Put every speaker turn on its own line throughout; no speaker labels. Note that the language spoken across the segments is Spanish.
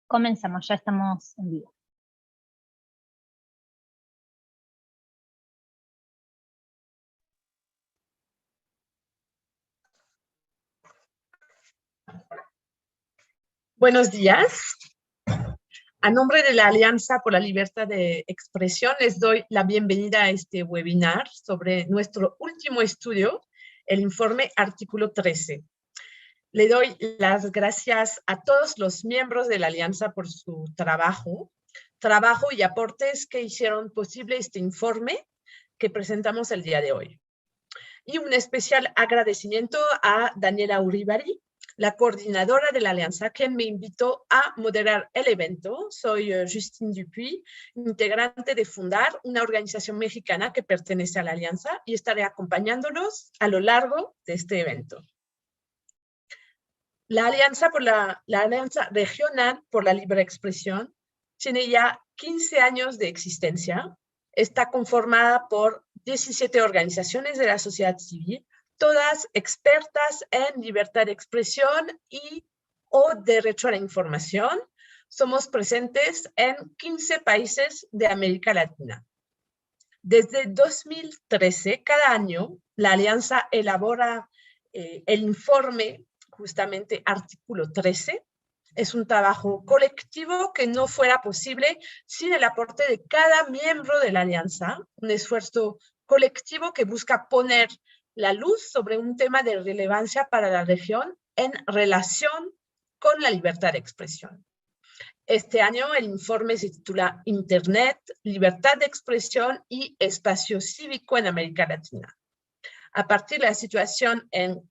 Comenzamos, ya estamos en vivo.
Buenos días. A nombre de la Alianza por la Libertad de Expresión, les doy la bienvenida a este webinar sobre nuestro último estudio, el informe Artículo 13. Le doy las gracias a todos los miembros de la Alianza por su trabajo y aportes que hicieron posible este informe que presentamos el día de hoy. Y un especial agradecimiento a Daniela Uribari, la coordinadora de la Alianza, quien me invitó a moderar el evento. Soy Justine Dupuy, integrante de Fundar, una organización mexicana que pertenece a la Alianza, y estaré acompañándolos a lo largo de este evento. La Alianza Regional por la Libre Expresión tiene ya 15 años de existencia. Está conformada por 17 organizaciones de la sociedad civil, todas expertas en libertad de expresión o derecho a la información. Somos presentes en 15 países de América Latina. Desde 2013, cada año, la Alianza elabora el informe, justamente Artículo 13. Es un trabajo colectivo que no fuera posible sin el aporte de cada miembro de la Alianza, un esfuerzo colectivo que busca poner la luz sobre un tema de relevancia para la región en relación con la libertad de expresión. Este año el informe se titula Internet, libertad de expresión y espacio cívico en América Latina. A partir de la situación en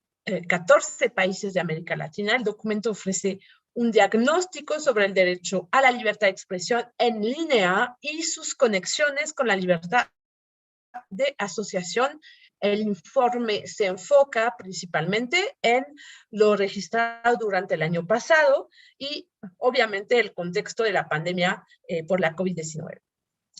14 países de América Latina, el documento ofrece un diagnóstico sobre el derecho a la libertad de expresión en línea y sus conexiones con la libertad de asociación. El informe se enfoca principalmente en lo registrado durante el año pasado y obviamente el contexto de la pandemia por la COVID-19.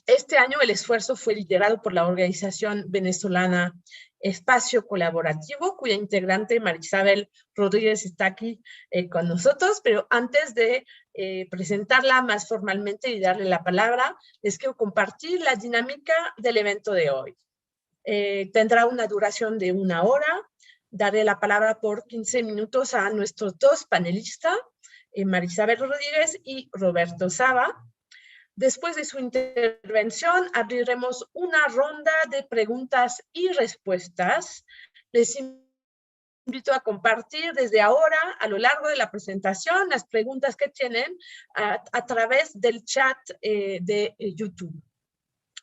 Este año el esfuerzo fue liderado por la organización venezolana Espacio Colaborativo, cuya integrante Marisabel Rodríguez está aquí con nosotros, pero antes de presentarla más formalmente y darle la palabra, les quiero compartir la dinámica del evento de hoy. Tendrá una duración de 1 hora. Daré la palabra por 15 minutos a nuestros dos panelistas, Marisabel Rodríguez y Roberto Saba. Después de su intervención, abriremos una ronda de preguntas y respuestas. Les invito a compartir desde ahora, a lo largo de la presentación, las preguntas que tienen a través del chat de YouTube.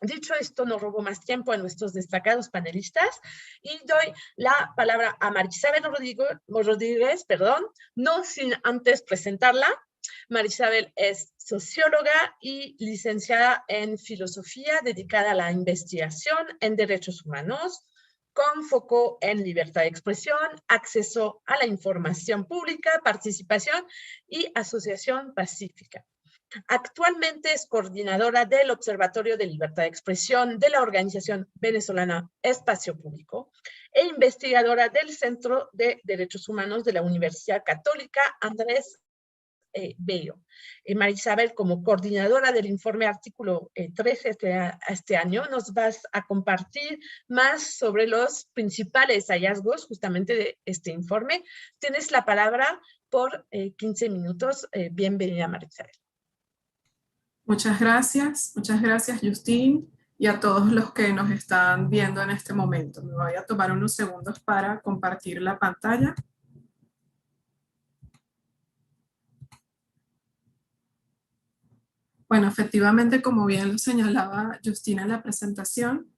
Dicho esto, no robo más tiempo a nuestros destacados panelistas y doy la palabra a Marisabel Rodríguez, no sin antes presentarla. Marisabel es socióloga y licenciada en filosofía dedicada a la investigación en derechos humanos, con foco en libertad de expresión, acceso a la información pública, participación y asociación pacífica. Actualmente es coordinadora del Observatorio de Libertad de Expresión de la organización venezolana Espacio Público e investigadora del Centro de Derechos Humanos de la Universidad Católica Andrés Bello. Marisabel, como coordinadora del informe Artículo 13 este año, nos vas a compartir más sobre los principales hallazgos justamente de este informe. Tienes la palabra por 15 minutos. Bienvenida, Marisabel.
Muchas gracias Justine, y a todos los que nos están viendo en este momento. Me voy a tomar unos segundos para compartir la pantalla. Bueno, efectivamente, como bien lo señalaba Justina en la presentación,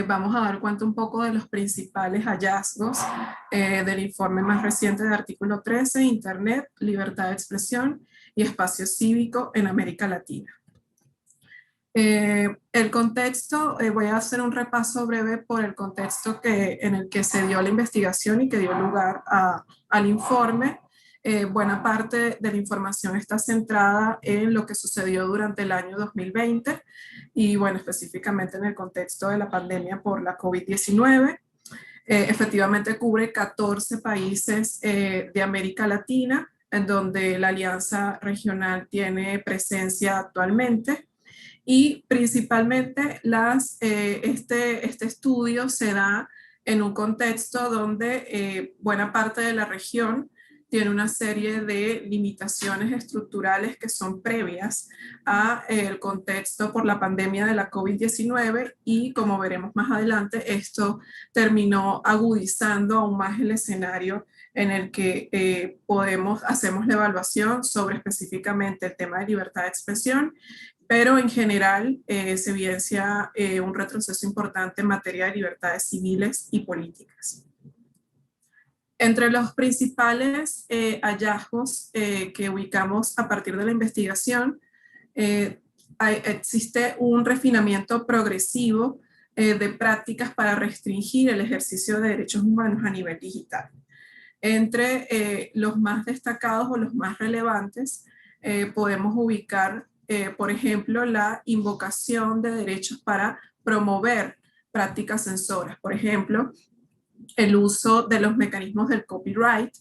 vamos a dar cuenta un poco de los principales hallazgos del informe más reciente de Artículo 13, Internet, libertad de expresión y espacio cívico en América Latina. El contexto, voy a hacer un repaso breve por el contexto en el que se dio la investigación y que dio lugar al informe. Buena parte de la información está centrada en lo que sucedió durante el año 2020 y bueno, específicamente en el contexto de la pandemia por la COVID-19. Efectivamente cubre 14 países de América Latina, en donde la Alianza Regional tiene presencia actualmente. Y principalmente este estudio se da en un contexto donde buena parte de la región tiene una serie de limitaciones estructurales que son previas al contexto por la pandemia de la COVID-19 y, como veremos más adelante, esto terminó agudizando aún más el escenario en el que hacemos la evaluación sobre específicamente el tema de libertad de expresión, pero en general se evidencia un retroceso importante en materia de libertades civiles y políticas. Entre los principales hallazgos que ubicamos a partir de la investigación, existe un refinamiento progresivo de prácticas para restringir el ejercicio de derechos humanos a nivel digital. Entre los más destacados o los más relevantes podemos ubicar, por ejemplo, la invocación de derechos para promover prácticas censoras. Por ejemplo, el uso de los mecanismos del copyright,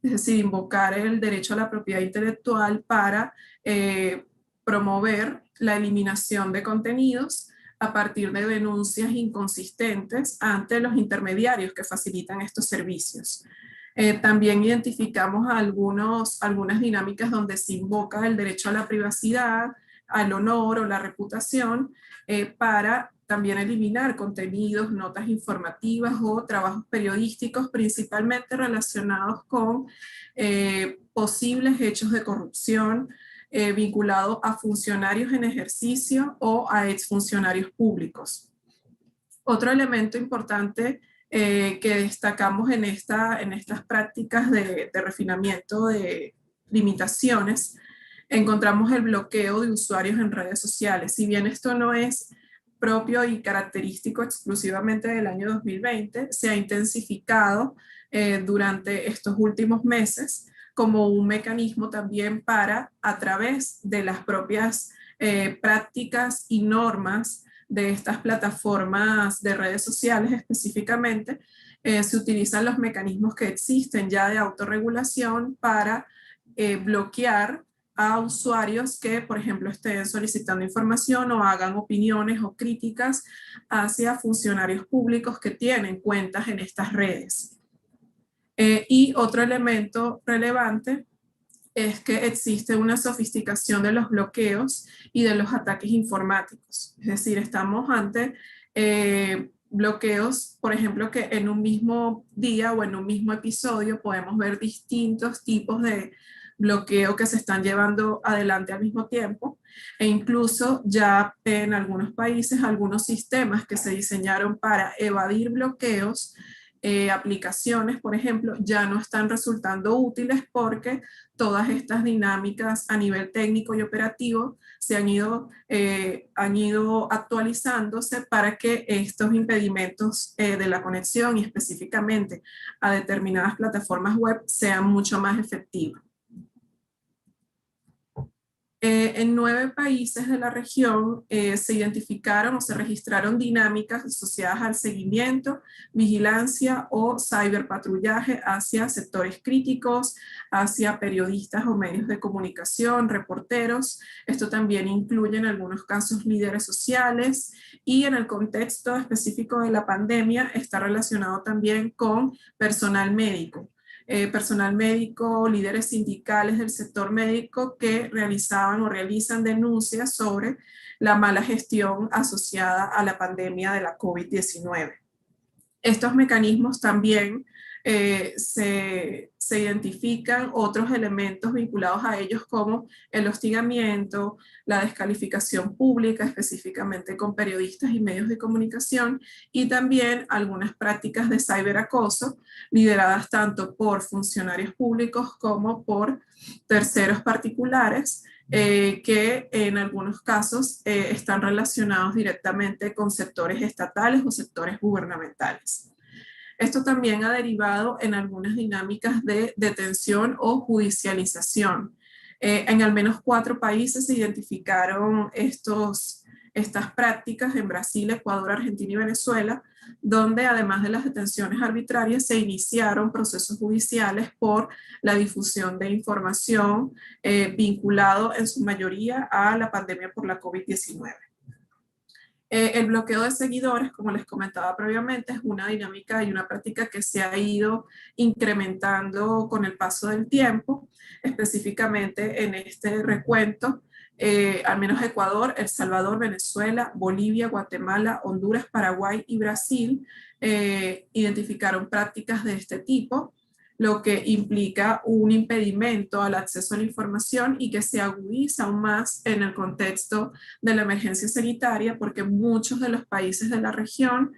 es decir, invocar el derecho a la propiedad intelectual para promover la eliminación de contenidos a partir de denuncias inconsistentes ante los intermediarios que facilitan estos servicios. También identificamos algunas dinámicas donde se invoca el derecho a la privacidad, al honor o la reputación para también eliminar contenidos, notas informativas o trabajos periodísticos principalmente relacionados con posibles hechos de corrupción vinculados a funcionarios en ejercicio o a exfuncionarios públicos. Otro elemento importante que destacamos en estas prácticas de refinamiento de limitaciones, encontramos el bloqueo de usuarios en redes sociales. Si bien esto no es propio y característico exclusivamente del año 2020, se ha intensificado durante estos últimos meses como un mecanismo también para, a través de las propias prácticas y normas de estas plataformas de redes sociales específicamente, se utilizan los mecanismos que existen ya de autorregulación para bloquear a usuarios que, por ejemplo, estén solicitando información o hagan opiniones o críticas hacia funcionarios públicos que tienen cuentas en estas redes. Y otro elemento relevante es que existe una sofisticación de los bloqueos y de los ataques informáticos. Es decir, estamos ante bloqueos, por ejemplo, que en un mismo día o en un mismo episodio podemos ver distintos tipos de bloqueo que se están llevando adelante al mismo tiempo, e incluso ya en algunos países algunos sistemas que se diseñaron para evadir bloqueos, aplicaciones, por ejemplo, ya no están resultando útiles porque todas estas dinámicas a nivel técnico y operativo se han ido actualizándose para que estos impedimentos de la conexión y específicamente a determinadas plataformas web sean mucho más efectivos. En 9 países de la región se identificaron o se registraron dinámicas asociadas al seguimiento, vigilancia o ciberpatrullaje hacia sectores críticos, hacia periodistas o medios de comunicación, reporteros. Esto también incluye en algunos casos líderes sociales y en el contexto específico de la pandemia está relacionado también con personal médico. Líderes sindicales del sector médico que realizaban o realizan denuncias sobre la mala gestión asociada a la pandemia de la COVID-19. Estos mecanismos también se identifican otros elementos vinculados a ellos como el hostigamiento, la descalificación pública, específicamente con periodistas y medios de comunicación, y también algunas prácticas de ciberacoso lideradas tanto por funcionarios públicos como por terceros particulares que en algunos casos están relacionados directamente con sectores estatales o sectores gubernamentales. Esto también ha derivado en algunas dinámicas de detención o judicialización. En al menos 4 países se identificaron estos estas prácticas en Brasil, Ecuador, Argentina y Venezuela, donde además de las detenciones arbitrarias se iniciaron procesos judiciales por la difusión de información vinculado en su mayoría a la pandemia por la COVID-19. El bloqueo de seguidores, como les comentaba previamente, es una dinámica y una práctica que se ha ido incrementando con el paso del tiempo, específicamente en este recuento. Al menos Ecuador, El Salvador, Venezuela, Bolivia, Guatemala, Honduras, Paraguay y Brasil identificaron prácticas de este tipo, lo que implica un impedimento al acceso a la información y que se agudiza aún más en el contexto de la emergencia sanitaria, porque muchos de los países de la región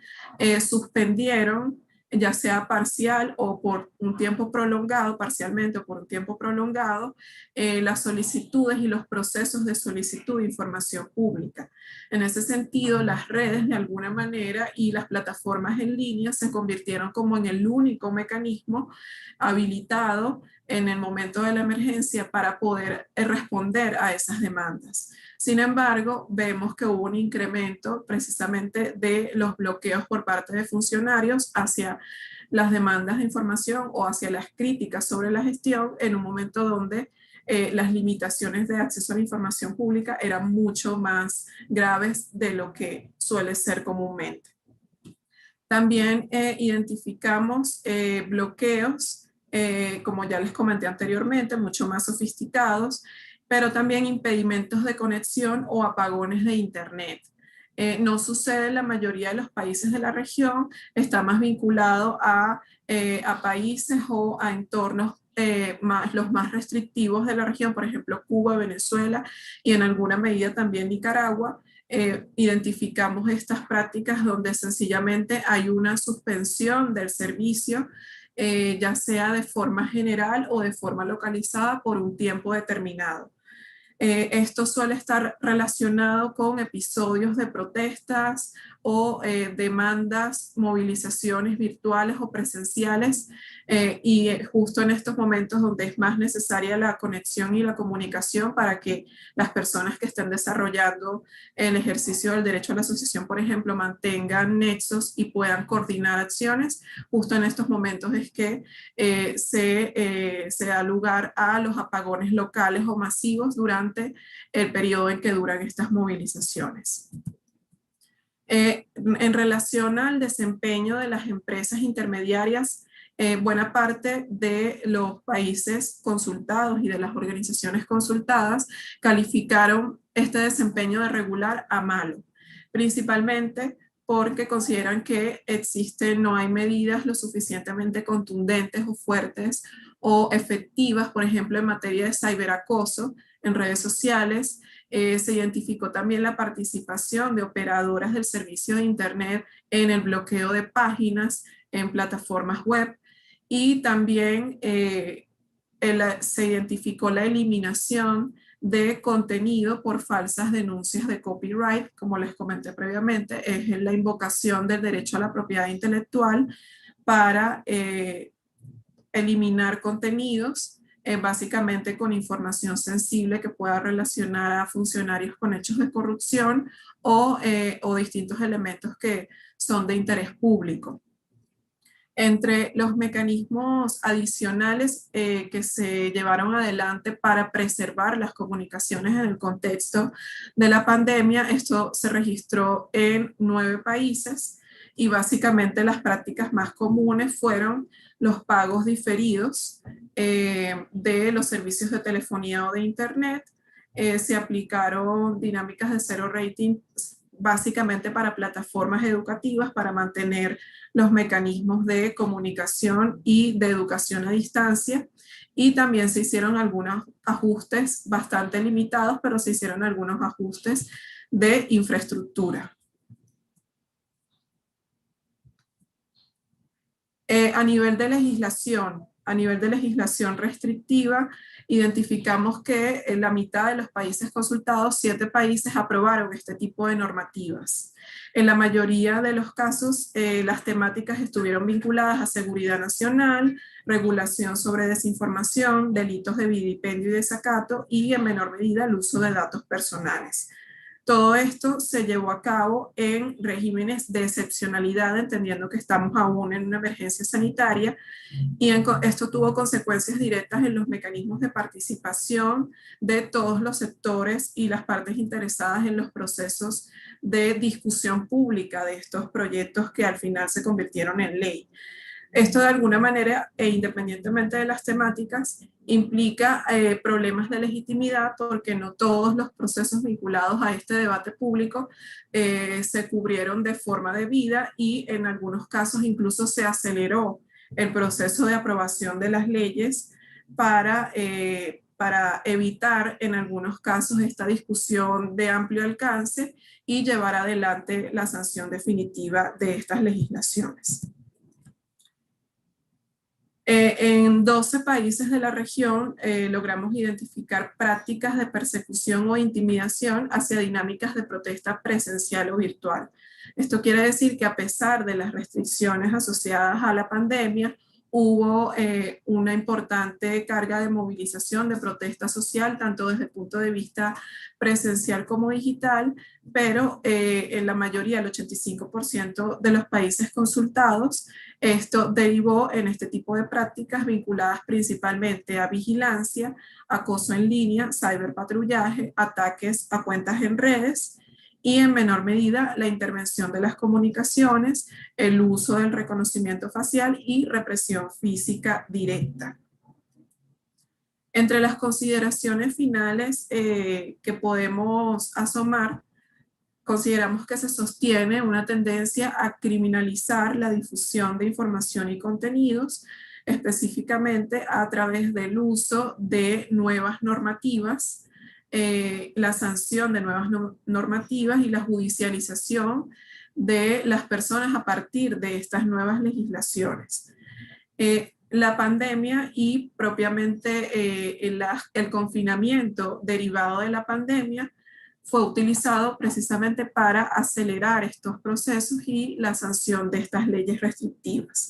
suspendieron, ya sea parcial o por un tiempo prolongado, parcialmente o por un tiempo prolongado, las solicitudes y los procesos de solicitud de información pública. En ese sentido, las redes de alguna manera y las plataformas en línea se convirtieron como en el único mecanismo habilitado en el momento de la emergencia para poder responder a esas demandas. Sin embargo, vemos que hubo un incremento precisamente de los bloqueos por parte de funcionarios hacia las demandas de información o hacia las críticas sobre la gestión en un momento donde las limitaciones de acceso a la información pública eran mucho más graves de lo que suele ser comúnmente. También identificamos bloqueos, como ya les comenté anteriormente, mucho más sofisticados, pero también impedimentos de conexión o apagones de Internet. No sucede en la mayoría de los países de la región, está más vinculado a países o a entornos los más restrictivos de la región, por ejemplo Cuba, Venezuela y en alguna medida también Nicaragua. Identificamos estas prácticas donde sencillamente hay una suspensión del servicio, ya sea de forma general o de forma localizada por un tiempo determinado. Esto suele estar relacionado con episodios de protestas o demandas, movilizaciones virtuales o presenciales y justo en estos momentos donde es más necesaria la conexión y la comunicación para que las personas que estén desarrollando el ejercicio del derecho a la asociación, por ejemplo, mantengan nexos y puedan coordinar acciones, justo en estos momentos es que se da lugar a los apagones locales o masivos durante el periodo en que duran estas movilizaciones. En relación al desempeño de las empresas intermediarias, buena parte de los países consultados y de las organizaciones consultadas calificaron este desempeño de regular a malo, principalmente porque consideran que no hay medidas lo suficientemente contundentes o fuertes o efectivas, por ejemplo, en materia de ciberacoso en redes sociales. Se identificó también la participación de operadoras del servicio de Internet en el bloqueo de páginas en plataformas web y también se identificó la eliminación de contenido por falsas denuncias de copyright, como les comenté previamente, es la invocación del derecho a la propiedad intelectual para eliminar contenidos, básicamente con información sensible que pueda relacionar a funcionarios con hechos de corrupción o distintos elementos que son de interés público. Entre los mecanismos adicionales que se llevaron adelante para preservar las comunicaciones en el contexto de la pandemia, esto se registró en 9 países y básicamente las prácticas más comunes fueron los pagos diferidos de los servicios de telefonía o de Internet. Se aplicaron dinámicas de cero rating básicamente para plataformas educativas para mantener los mecanismos de comunicación y de educación a distancia, y también se hicieron algunos ajustes bastante limitados, pero se hicieron algunos ajustes de infraestructura. A nivel de legislación restrictiva, identificamos que en la mitad de los países consultados, 7 países aprobaron este tipo de normativas. En la mayoría de los casos, las temáticas estuvieron vinculadas a seguridad nacional, regulación sobre desinformación, delitos de vilipendio y desacato y en menor medida el uso de datos personales. Todo esto se llevó a cabo en regímenes de excepcionalidad, entendiendo que estamos aún en una emergencia sanitaria, y esto tuvo consecuencias directas en los mecanismos de participación de todos los sectores y las partes interesadas en los procesos de discusión pública de estos proyectos que al final se convirtieron en ley. Esto de alguna manera, e independientemente de las temáticas, implica problemas de legitimidad porque no todos los procesos vinculados a este debate público se cubrieron de forma debida y en algunos casos incluso se aceleró el proceso de aprobación de las leyes para evitar en algunos casos esta discusión de amplio alcance y llevar adelante la sanción definitiva de estas legislaciones. En 12 países de la región logramos identificar prácticas de persecución o intimidación hacia dinámicas de protesta presencial o virtual. Esto quiere decir que a pesar de las restricciones asociadas a la pandemia, hubo una importante carga de movilización, de protesta social, tanto desde el punto de vista presencial como digital, pero en la mayoría, el 85% de los países consultados, esto derivó en este tipo de prácticas vinculadas principalmente a vigilancia, acoso en línea, ciberpatrullaje, ataques a cuentas en redes y en menor medida la intervención de las comunicaciones, el uso del reconocimiento facial y represión física directa. Entre las consideraciones finales que podemos asomar, consideramos que se sostiene una tendencia a criminalizar la difusión de información y contenidos, específicamente a través del uso de nuevas normativas, la sanción de nuevas normativas y la judicialización de las personas a partir de estas nuevas legislaciones. La pandemia y propiamente el confinamiento derivado de la pandemia fue utilizado precisamente para acelerar estos procesos y la sanción de estas leyes restrictivas.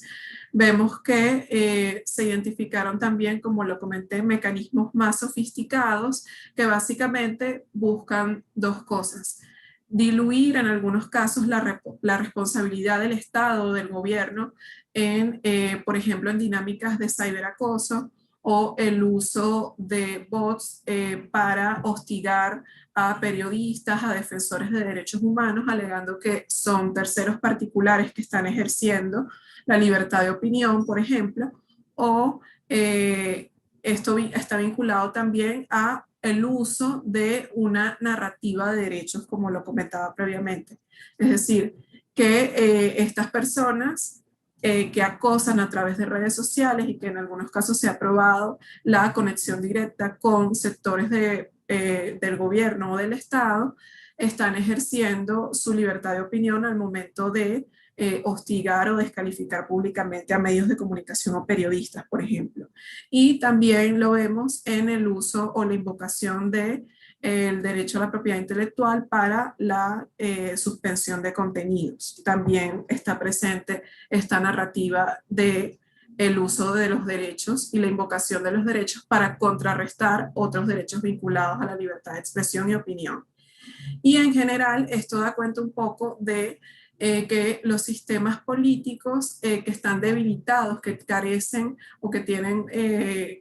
Vemos que se identificaron también, como lo comenté, mecanismos más sofisticados que básicamente buscan dos cosas: diluir en algunos casos la responsabilidad del Estado o del gobierno en, por ejemplo, en dinámicas de ciberacoso o el uso de bots para hostigar a periodistas, a defensores de derechos humanos, alegando que son terceros particulares que están ejerciendo la libertad de opinión, por ejemplo, o esto está vinculado también a el uso de una narrativa de derechos, como lo comentaba previamente. Es decir, que estas personas que acosan a través de redes sociales y que en algunos casos se ha probado la conexión directa con sectores del gobierno o del Estado, están ejerciendo su libertad de opinión al momento de hostigar o descalificar públicamente a medios de comunicación o periodistas, por ejemplo. Y también lo vemos en el uso o la invocación del derecho a la propiedad intelectual para la suspensión de contenidos. También está presente esta narrativa de el uso de los derechos y la invocación de los derechos para contrarrestar otros derechos vinculados a la libertad de expresión y opinión. Y en general esto da cuenta un poco de que los sistemas políticos que están debilitados, que carecen o que tienen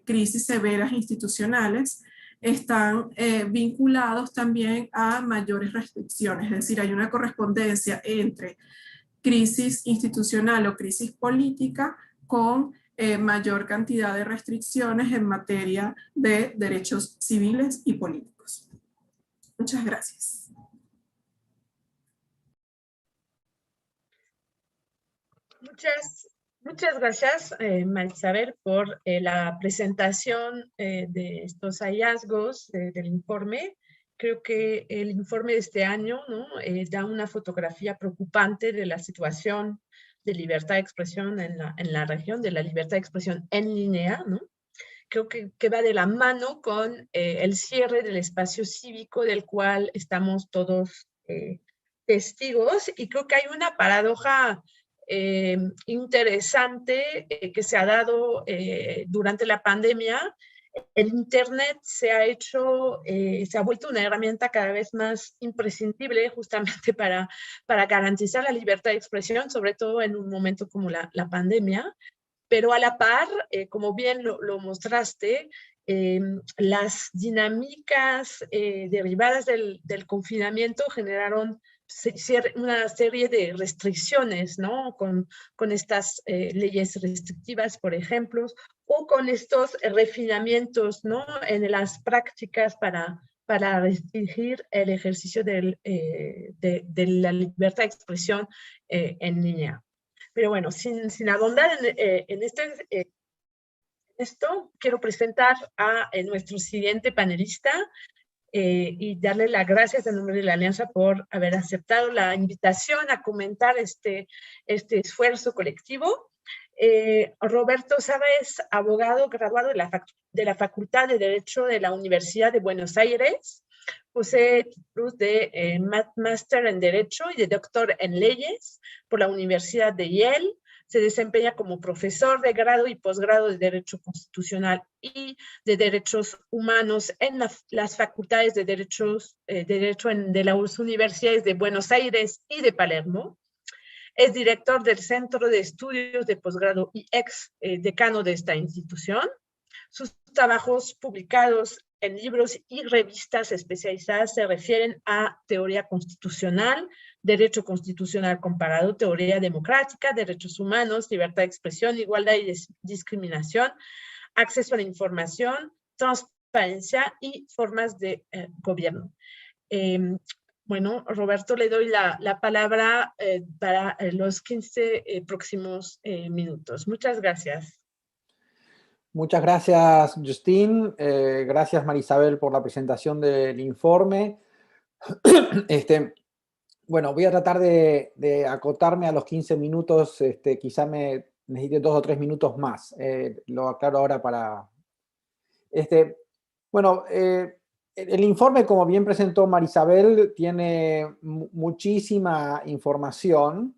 crisis severas institucionales, están vinculados también a mayores restricciones. Es decir, hay una correspondencia entre crisis institucional o crisis política con mayor cantidad de restricciones en materia de derechos civiles y políticos. Muchas gracias.
Muchas gracias, Marisabel, por la presentación de estos hallazgos del informe. Creo que el informe de este año, ¿no? Da una fotografía preocupante de la situación de libertad de expresión en la región, de la libertad de expresión en línea, ¿no? Creo que va de la mano con el cierre del espacio cívico del cual estamos todos testigos, y creo que hay una paradoja interesante que se ha dado durante la pandemia, el Internet se ha vuelto una herramienta cada vez más imprescindible justamente para garantizar la libertad de expresión, sobre todo en un momento como la pandemia. Pero a la par, como bien lo mostraste, las dinámicas derivadas del confinamiento generaron una serie de restricciones, ¿no? Con estas leyes restrictivas, por ejemplo, o con estos refinamientos, ¿no? En las prácticas para restringir el ejercicio de la libertad de expresión en línea. Pero bueno, sin abundar en esto, quiero presentar a nuestro siguiente panelista y darle las gracias en nombre de la Alianza por haber aceptado la invitación a comentar este esfuerzo colectivo. Roberto Saba es abogado graduado de la Facultad de Derecho de la Universidad de Buenos Aires. Posee títulos de Máster en Derecho y de Doctor en Leyes por la Universidad de Yale. Se desempeña como profesor de grado y posgrado de Derecho Constitucional y de Derechos Humanos en las facultades de Derecho de las universidades de Buenos Aires y de Palermo. Es director del Centro de Estudios de Posgrado y ex decano de esta institución. Sus trabajos publicados en libros y revistas especializadas se refieren a teoría constitucional, derecho constitucional comparado, teoría democrática, derechos humanos, libertad de expresión, igualdad y discriminación, acceso a la información, transparencia y formas de gobierno. Bueno, Roberto, le doy la palabra para los 15 próximos minutos. Muchas gracias.
Muchas gracias, Justine. Gracias, Marisabel, por la presentación del informe. Bueno, voy a tratar de acotarme a los 15 minutos. Quizá me necesite 2 o 3 minutos más. Lo aclaro ahora para... Bueno, el informe, como bien presentó Marisabel, tiene muchísima información.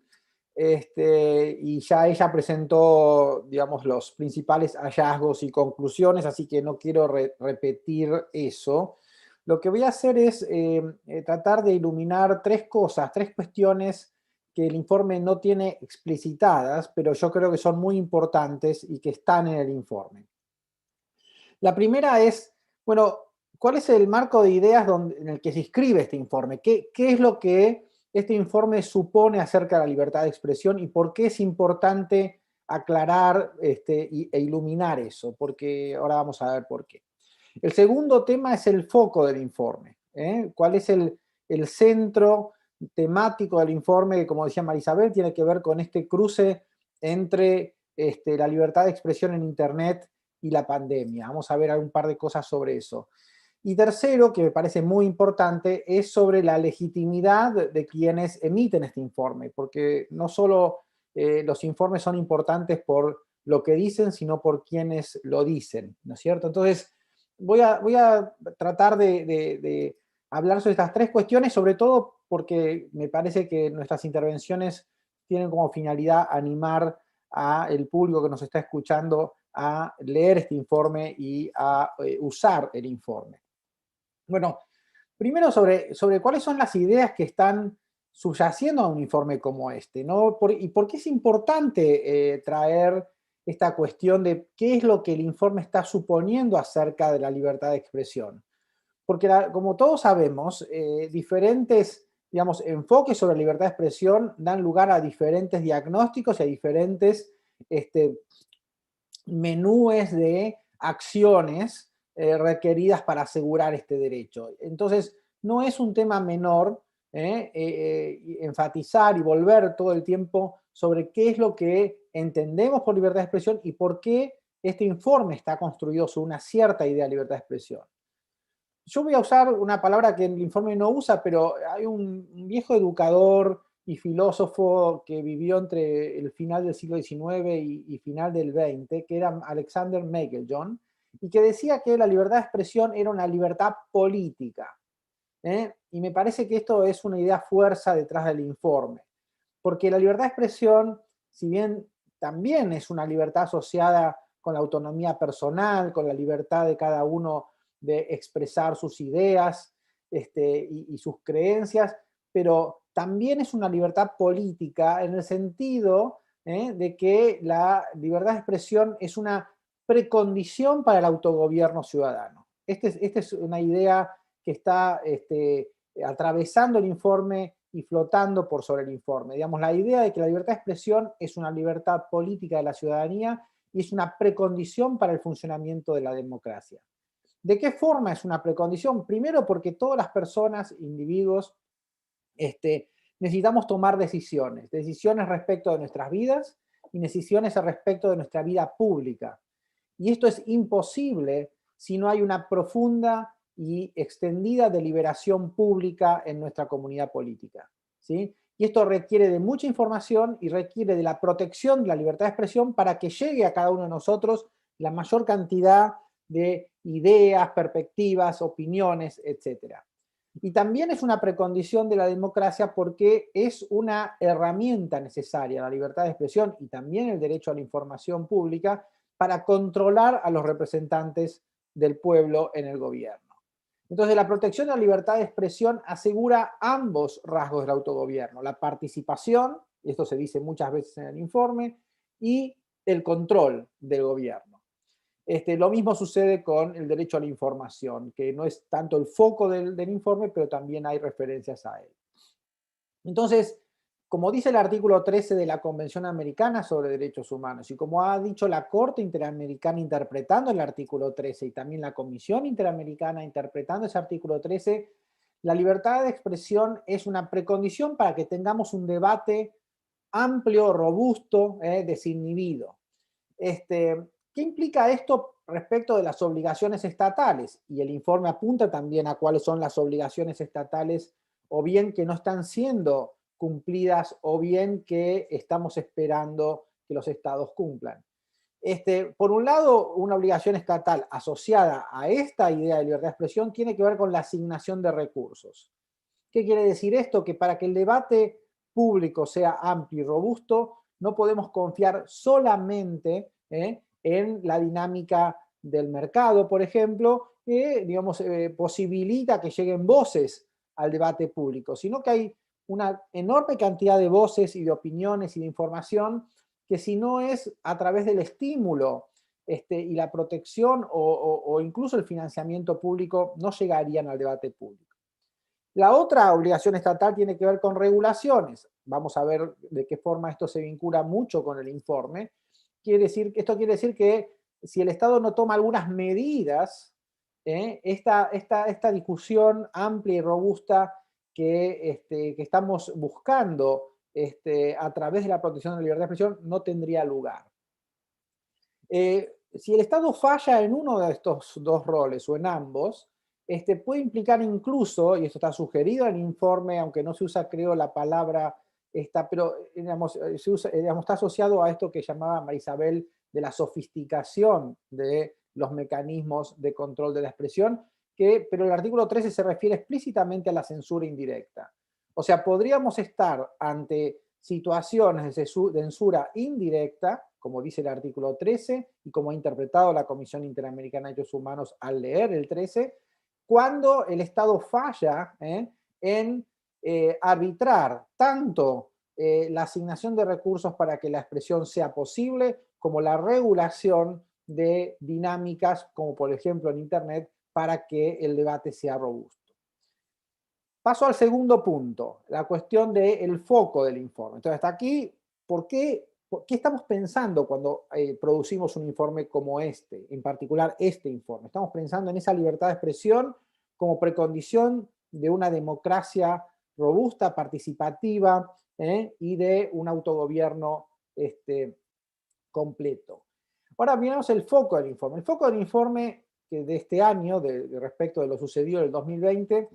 Y ya ella presentó, digamos, los principales hallazgos y conclusiones, así que no quiero repetir eso. Lo que voy a hacer es tratar de iluminar 3 cosas, 3 cuestiones que el informe no tiene explicitadas, pero yo creo que son muy importantes y que están en el informe. La primera es, bueno, ¿cuál es el marco de ideas en el que se inscribe este informe? ¿Qué es lo que este informe supone acerca de la libertad de expresión y por qué es importante aclarar e iluminar eso? Porque ahora vamos a ver por qué. El segundo tema es el foco del informe. ¿Cuál es el centro temático del informe? Que, como decía Marisabel, tiene que ver con este cruce entre la libertad de expresión en Internet y la pandemia. Vamos a ver un par de cosas sobre eso. Y tercero, que me parece muy importante, es sobre la legitimidad de quienes emiten este informe, porque no solo los informes son importantes por lo que dicen, sino por quienes lo dicen, ¿no es cierto? Entonces, voy a tratar de hablar sobre estas 3 cuestiones, sobre todo porque me parece que nuestras intervenciones tienen como finalidad animar al público que nos está escuchando a leer este informe y a usar el informe. Bueno, primero sobre cuáles son las ideas que están subyaciendo a un informe como este, ¿no? ¿Y por qué es importante traer esta cuestión de qué es lo que el informe está suponiendo acerca de la libertad de expresión? Porque, como todos sabemos, diferentes, digamos, enfoques sobre la libertad de expresión dan lugar a diferentes diagnósticos y a diferentes menúes de acciones requeridas para asegurar este derecho. Entonces, no es un tema menor enfatizar y volver todo el tiempo sobre qué es lo que entendemos por libertad de expresión y por qué este informe está construido sobre una cierta idea de libertad de expresión. Yo voy a usar una palabra que el informe no usa, pero hay un viejo educador y filósofo que vivió entre el final del siglo XIX y final del XX, que era Alexander Megeljon, y que decía que la libertad de expresión era una libertad política. Y me parece que esto es una idea fuerza detrás del informe, porque la libertad de expresión, si bien también es una libertad asociada con la autonomía personal, con la libertad de cada uno de expresar sus ideas y sus creencias, pero también es una libertad política en el sentido de que la libertad de expresión es una precondición para el autogobierno ciudadano. Esta es una idea que está atravesando el informe y flotando por sobre el informe. Digamos, la idea de que la libertad de expresión es una libertad política de la ciudadanía y es una precondición para el funcionamiento de la democracia. ¿De qué forma es una precondición? Primero porque todas las personas, individuos, necesitamos tomar decisiones respecto de nuestras vidas y decisiones respecto de nuestra vida pública. Y esto es imposible si no hay una profunda y extendida deliberación pública en nuestra comunidad política, ¿sí? Y esto requiere de mucha información y requiere de la protección de la libertad de expresión para que llegue a cada uno de nosotros la mayor cantidad de ideas, perspectivas, opiniones, etc. Y también es una precondición de la democracia porque es una herramienta necesaria, la libertad de expresión y también el derecho a la información pública, para controlar a los representantes del pueblo en el gobierno. Entonces, la protección de la libertad de expresión asegura ambos rasgos del autogobierno: la participación, y esto se dice muchas veces en el informe, y el control del gobierno. Lo mismo sucede con el derecho a la información, que no es tanto el foco del informe, pero también hay referencias a él. Entonces, como dice el artículo 13 de la Convención Americana sobre Derechos Humanos, y como ha dicho la Corte Interamericana interpretando el artículo 13, y también la Comisión Interamericana interpretando ese artículo 13, la libertad de expresión es una precondición para que tengamos un debate amplio, robusto, desinhibido. ¿Qué implica esto respecto de las obligaciones estatales? Y el informe apunta también a cuáles son las obligaciones estatales, o bien que no están siendo cumplidas, o bien que estamos esperando que los estados cumplan. Por un lado, una obligación estatal asociada a esta idea de libertad de expresión tiene que ver con la asignación de recursos. ¿Qué quiere decir esto? Que para que el debate público sea amplio y robusto, no podemos confiar solamente en la dinámica del mercado, por ejemplo, que posibilita que lleguen voces al debate público, sino que hay una enorme cantidad de voces y de opiniones y de información que, si no es a través del estímulo y la protección o incluso el financiamiento público, no llegarían al debate público. La otra obligación estatal tiene que ver con regulaciones. Vamos a ver de qué forma esto se vincula mucho con el informe. Esto quiere decir que si el Estado no toma algunas medidas, esta discusión amplia y robusta que estamos buscando a través de la protección de la libertad de expresión no tendría lugar. Si el Estado falla en uno de estos dos roles o en ambos, puede implicar incluso, y esto está sugerido en el informe, aunque no se usa, creo, la palabra pero está asociado a esto que llamaba Marisabel de la sofisticación de los mecanismos de control de la expresión, pero el artículo 13 se refiere explícitamente a la censura indirecta. O sea, podríamos estar ante situaciones de censura indirecta, como dice el artículo 13, y como ha interpretado la Comisión Interamericana de Derechos Humanos al leer el 13, cuando el Estado falla en arbitrar tanto la asignación de recursos para que la expresión sea posible, como la regulación de dinámicas, como por ejemplo en Internet, para que el debate sea robusto. Paso al segundo punto, la cuestión del foco del informe. Entonces, hasta aquí, ¿por qué estamos pensando cuando producimos un informe como este, en particular este informe? Estamos pensando en esa libertad de expresión como precondición de una democracia robusta, participativa, y de un autogobierno completo. Ahora miramos el foco del informe. El foco del informe de este año, respecto de lo sucedido en el 2020,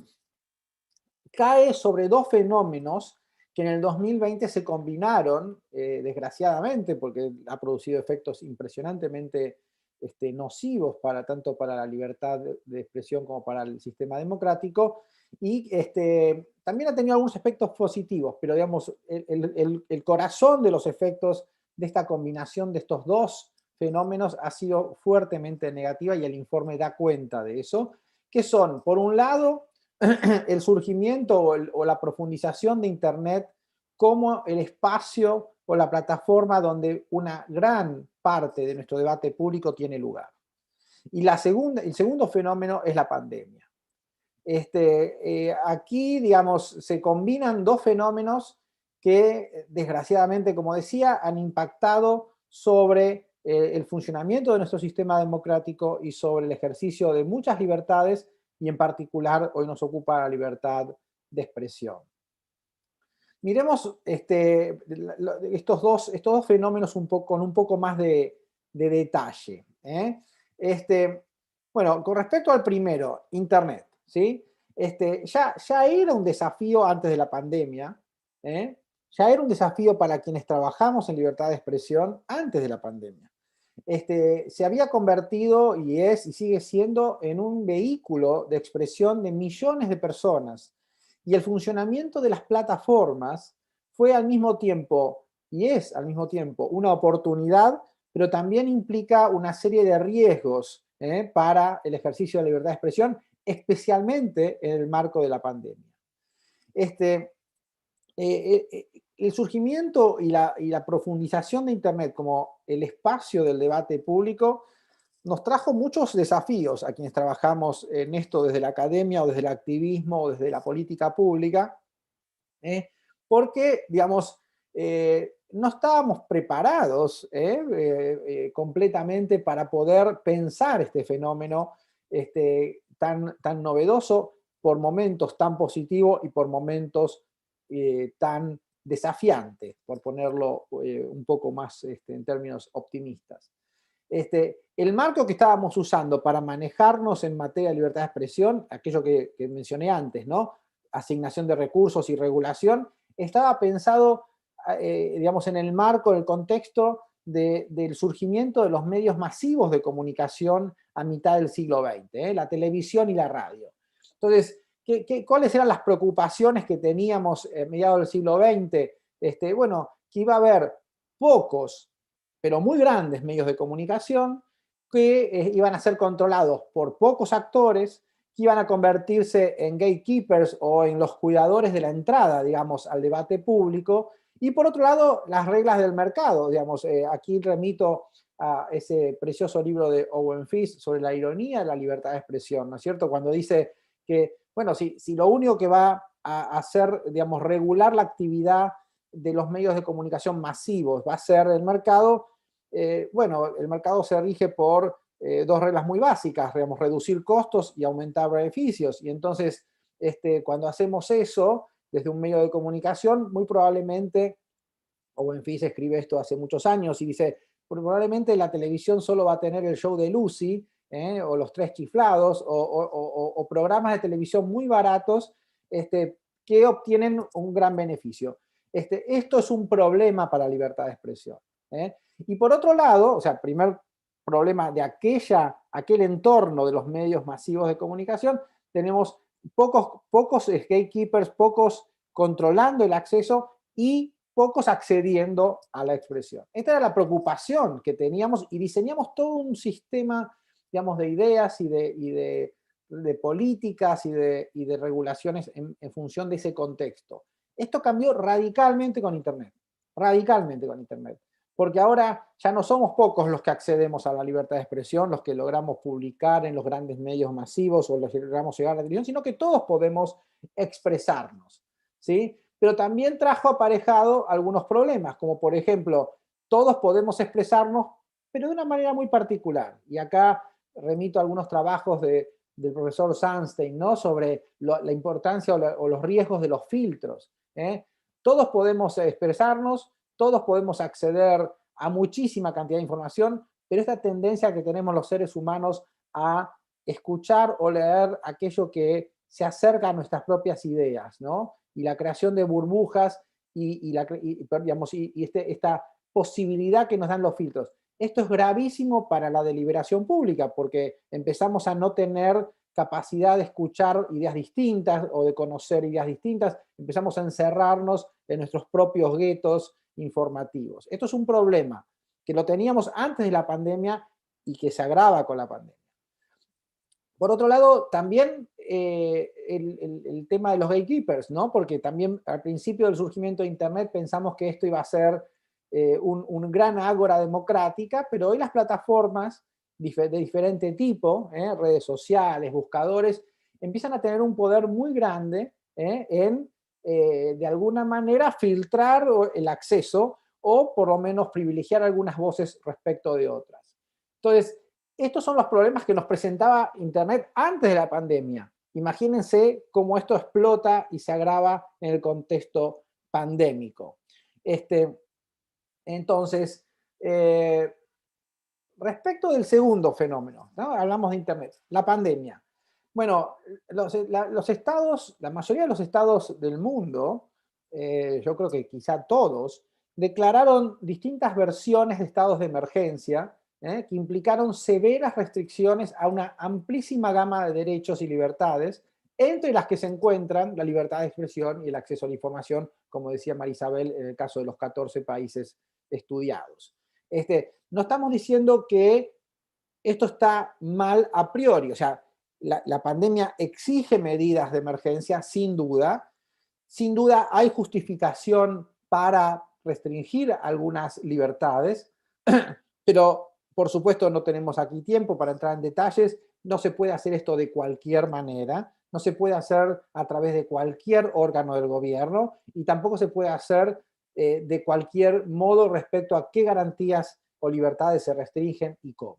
cae sobre dos fenómenos que en el 2020 se combinaron, desgraciadamente, porque ha producido efectos impresionantemente nocivos tanto para la libertad de expresión como para el sistema democrático, y también ha tenido algunos efectos positivos, pero digamos, el corazón de los efectos de esta combinación de estos dos fenómenos ha sido fuertemente negativa y el informe da cuenta de eso, que son, por un lado, el surgimiento o la profundización de Internet como el espacio o la plataforma donde una gran parte de nuestro debate público tiene lugar. Y el segundo fenómeno es la pandemia. Aquí, digamos, se combinan dos fenómenos que, desgraciadamente, como decía, han impactado sobre el funcionamiento de nuestro sistema democrático y sobre el ejercicio de muchas libertades, y en particular hoy nos ocupa la libertad de expresión. Miremos estos dos fenómenos con un poco más de detalle. Bueno, con respecto al primero, Internet, ¿sí? Ya era un desafío antes de la pandemia, ya era un desafío para quienes trabajamos en libertad de expresión antes de la pandemia. Se había convertido, y sigue siendo, en un vehículo de expresión de millones de personas. Y el funcionamiento de las plataformas fue al mismo tiempo, y es al mismo tiempo, una oportunidad, pero también implica una serie de riesgos para el ejercicio de la libertad de expresión, especialmente en el marco de la pandemia. El surgimiento y la profundización de Internet como el espacio del debate público nos trajo muchos desafíos a quienes trabajamos en esto desde la academia o desde el activismo o desde la política pública, porque, digamos, no estábamos preparados completamente para poder pensar este fenómeno tan novedoso, por momentos tan positivo y por momentos tan desafiante, por ponerlo un poco más en términos optimistas. El marco que estábamos usando para manejarnos en materia de libertad de expresión, aquello que mencioné antes, ¿no? Asignación de recursos y regulación, estaba pensado, digamos, en el marco, en el contexto del surgimiento de los medios masivos de comunicación a mitad del siglo XX, la televisión y la radio. Entonces, ¿cuáles eran las preocupaciones que teníamos a mediados del siglo XX? Bueno, que iba a haber pocos, pero muy grandes medios de comunicación que iban a ser controlados por pocos actores, que iban a convertirse en gatekeepers o en los cuidadores de la entrada, digamos, al debate público. Y por otro lado, las reglas del mercado, digamos, aquí remito a ese precioso libro de Owen Fisk sobre la ironía de la libertad de expresión, ¿no es cierto? Cuando dice que, bueno, si lo único que va a hacer, digamos, regular la actividad de los medios de comunicación masivos va a ser el mercado, bueno, el mercado se rige por dos reglas muy básicas, digamos, reducir costos y aumentar beneficios. Y entonces, cuando hacemos eso desde un medio de comunicación, muy probablemente, Owen Fisk escribe esto hace muchos años y dice, probablemente la televisión solo va a tener el show de Lucy, o los Tres Chiflados, o programas de televisión muy baratos que obtienen un gran beneficio. Esto es un problema para la libertad de expresión. Y por otro lado, o sea, primer problema de aquel entorno de los medios masivos de comunicación, tenemos pocos gatekeepers, pocos controlando el acceso y pocos accediendo a la expresión. Esta era la preocupación que teníamos y diseñamos todo un sistema, digamos, de ideas y de políticas y de regulaciones en función de ese contexto. Esto cambió radicalmente con Internet, porque ahora ya no somos pocos los que accedemos a la libertad de expresión, los que logramos publicar en los grandes medios masivos o los que logramos llegar a la televisión, sino que todos podemos expresarnos, ¿sí? Pero también trajo aparejado algunos problemas, como por ejemplo, todos podemos expresarnos, pero de una manera muy particular. Y acá remito a algunos trabajos del profesor Sunstein, ¿no? Sobre la importancia o los riesgos de los filtros. Todos podemos expresarnos, todos podemos acceder a muchísima cantidad de información, pero esta tendencia que tenemos los seres humanos a escuchar o leer aquello que se acerca a nuestras propias ideas, ¿no? Y la creación de burbujas esta posibilidad que nos dan los filtros. Esto es gravísimo para la deliberación pública, porque empezamos a no tener capacidad de escuchar ideas distintas o de conocer ideas distintas, empezamos a encerrarnos en nuestros propios guetos informativos. Esto es un problema. que lo teníamos antes de la pandemia y que se agrava con la pandemia. Por otro lado, también el tema de los gatekeepers, ¿no? Porque también al principio del surgimiento de Internet pensamos que esto iba a ser un gran ágora democrática, pero hoy las plataformas de diferente tipo, redes sociales, buscadores, empiezan a tener un poder muy grande en, de alguna manera, filtrar el acceso o por lo menos privilegiar algunas voces respecto de otras. Entonces, estos son los problemas que nos presentaba Internet antes de la pandemia. Imagínense cómo esto explota y se agrava en el contexto pandémico. Entonces, respecto del segundo fenómeno, ¿no? Hablamos de Internet, la pandemia. Bueno, los estados, la mayoría de los estados del mundo, yo creo que quizá todos, declararon distintas versiones de estados de emergencia que implicaron severas restricciones a una amplísima gama de derechos y libertades, entre las que se encuentran la libertad de expresión y el acceso a la información, como decía María Isabel, en el caso de los 14 países estudiados. No estamos diciendo que esto está mal a priori, o sea, la pandemia exige medidas de emergencia, sin duda. Sin duda hay justificación para restringir algunas libertades, pero por supuesto no tenemos aquí tiempo para entrar en detalles. No se puede hacer esto de cualquier manera, no se puede hacer a través de cualquier órgano del gobierno y tampoco se puede hacer de cualquier modo respecto a qué garantías o libertades se restringen y cómo.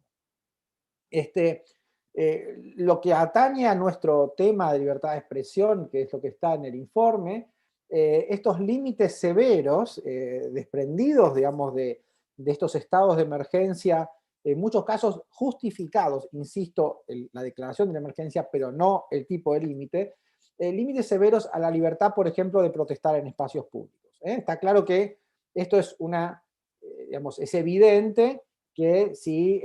Lo que atañe a nuestro tema de libertad de expresión, que es lo que está en el informe, estos límites severos, desprendidos, digamos, de estos estados de emergencia, en muchos casos justificados, insisto, la declaración de la emergencia, pero no el tipo de límite, límites severos a la libertad, por ejemplo, de protestar en espacios públicos. Está claro que esto es digamos, es evidente que si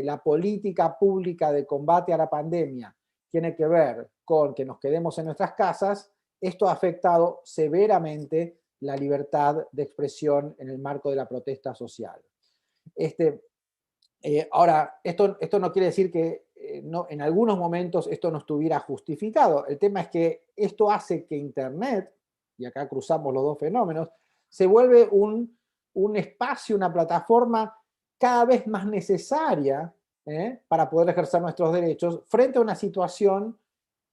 la política pública de combate a la pandemia tiene que ver con que nos quedemos en nuestras casas, esto ha afectado severamente la libertad de expresión en el marco de la protesta social. Ahora, esto no quiere decir que en algunos momentos esto no estuviera justificado. El tema es que esto hace que Internet, y acá cruzamos los dos fenómenos, se vuelve un espacio, una plataforma cada vez más necesaria para poder ejercer nuestros derechos frente a una situación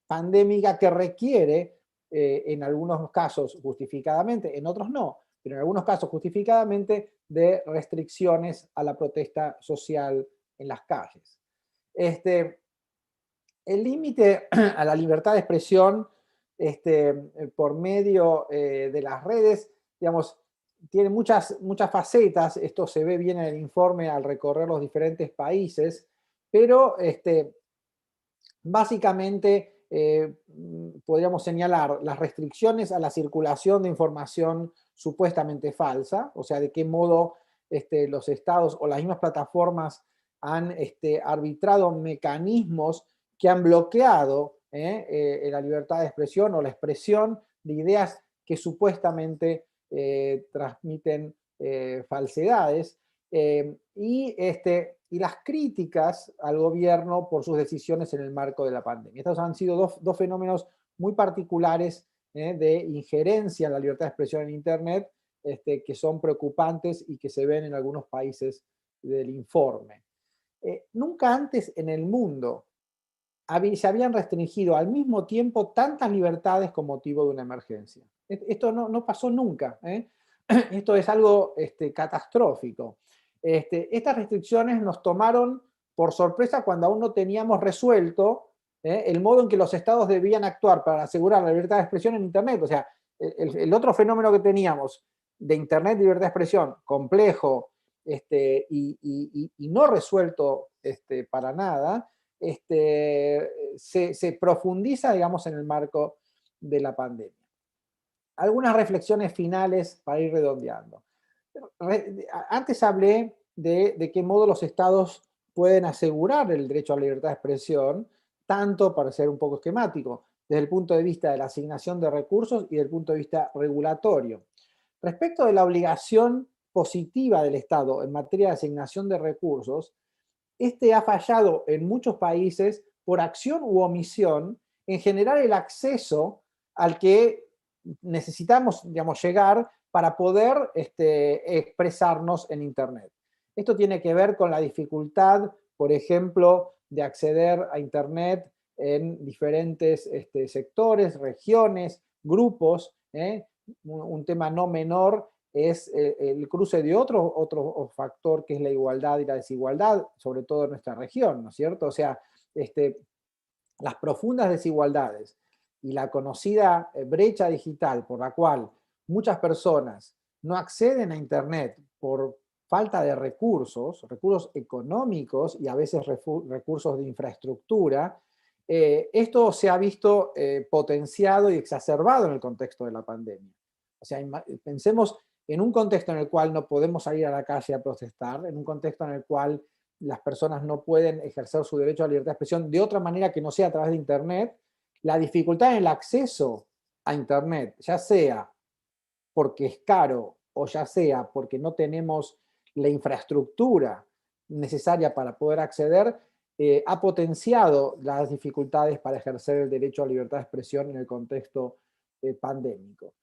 pandémica que requiere, en algunos casos justificadamente, en otros no, pero en algunos casos justificadamente, de restricciones a la protesta social en las calles. El límite a la libertad de expresión por medio de las redes, digamos, tiene muchas facetas. Esto se ve bien en el informe al recorrer los diferentes países, pero básicamente podríamos señalar las restricciones a la circulación de información supuestamente falsa, o sea, de qué modo los estados o las mismas plataformas han arbitrado mecanismos que han bloqueado la libertad de expresión o la expresión de ideas que supuestamente transmiten falsedades, y las críticas al gobierno por sus decisiones en el marco de la pandemia. Estos han sido dos fenómenos muy particulares de injerencia en la libertad de expresión en Internet, que son preocupantes y que se ven en algunos países del informe. Nunca antes en el mundo se habían restringido al mismo tiempo tantas libertades con motivo de una emergencia. Esto no pasó nunca. Esto es algo catastrófico. Estas restricciones nos tomaron por sorpresa cuando aún no teníamos resuelto el modo en que los estados debían actuar para asegurar la libertad de expresión en Internet. O sea, el otro fenómeno que teníamos de Internet, libertad de expresión, complejo y no resuelto para nada, se profundiza, digamos, en el marco de la pandemia. Algunas reflexiones finales para ir redondeando. Antes hablé de qué modo los estados pueden asegurar el derecho a la libertad de expresión, tanto, para ser un poco esquemático, desde el punto de vista de la asignación de recursos y desde el punto de vista regulatorio. Respecto de la obligación positiva del Estado en materia de asignación de recursos, ha fallado en muchos países por acción u omisión en generar el acceso al que necesitamos, digamos, llegar para poder expresarnos en Internet. Esto tiene que ver con la dificultad, por ejemplo, de acceder a Internet en diferentes sectores, regiones, grupos. Un tema no menor es el cruce de otro factor que es la igualdad y la desigualdad, sobre todo en nuestra región, ¿no es cierto? O sea, las profundas desigualdades y la conocida brecha digital por la cual muchas personas no acceden a Internet por falta de recursos económicos y a veces recursos de infraestructura, esto se ha visto potenciado y exacerbado en el contexto de la pandemia. O sea, pensemos en un contexto en el cual no podemos salir a la calle a protestar, en un contexto en el cual las personas no pueden ejercer su derecho a la libertad de expresión de otra manera que no sea a través de Internet, la dificultad en el acceso a Internet, ya sea porque es caro o ya sea porque no tenemos la infraestructura necesaria para poder acceder, ha potenciado las dificultades para ejercer el derecho a libertad de expresión en el contexto pandémico.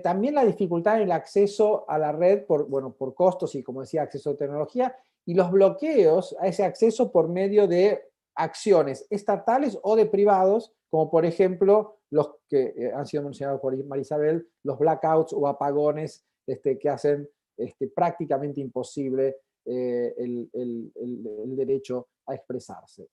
También la dificultad en el acceso a la red por costos y, como decía, acceso a tecnología, y los bloqueos a ese acceso por medio de acciones estatales o de privados, como por ejemplo los que han sido mencionados por Marisabel, los blackouts o apagones que hacen prácticamente imposible el derecho a expresarse.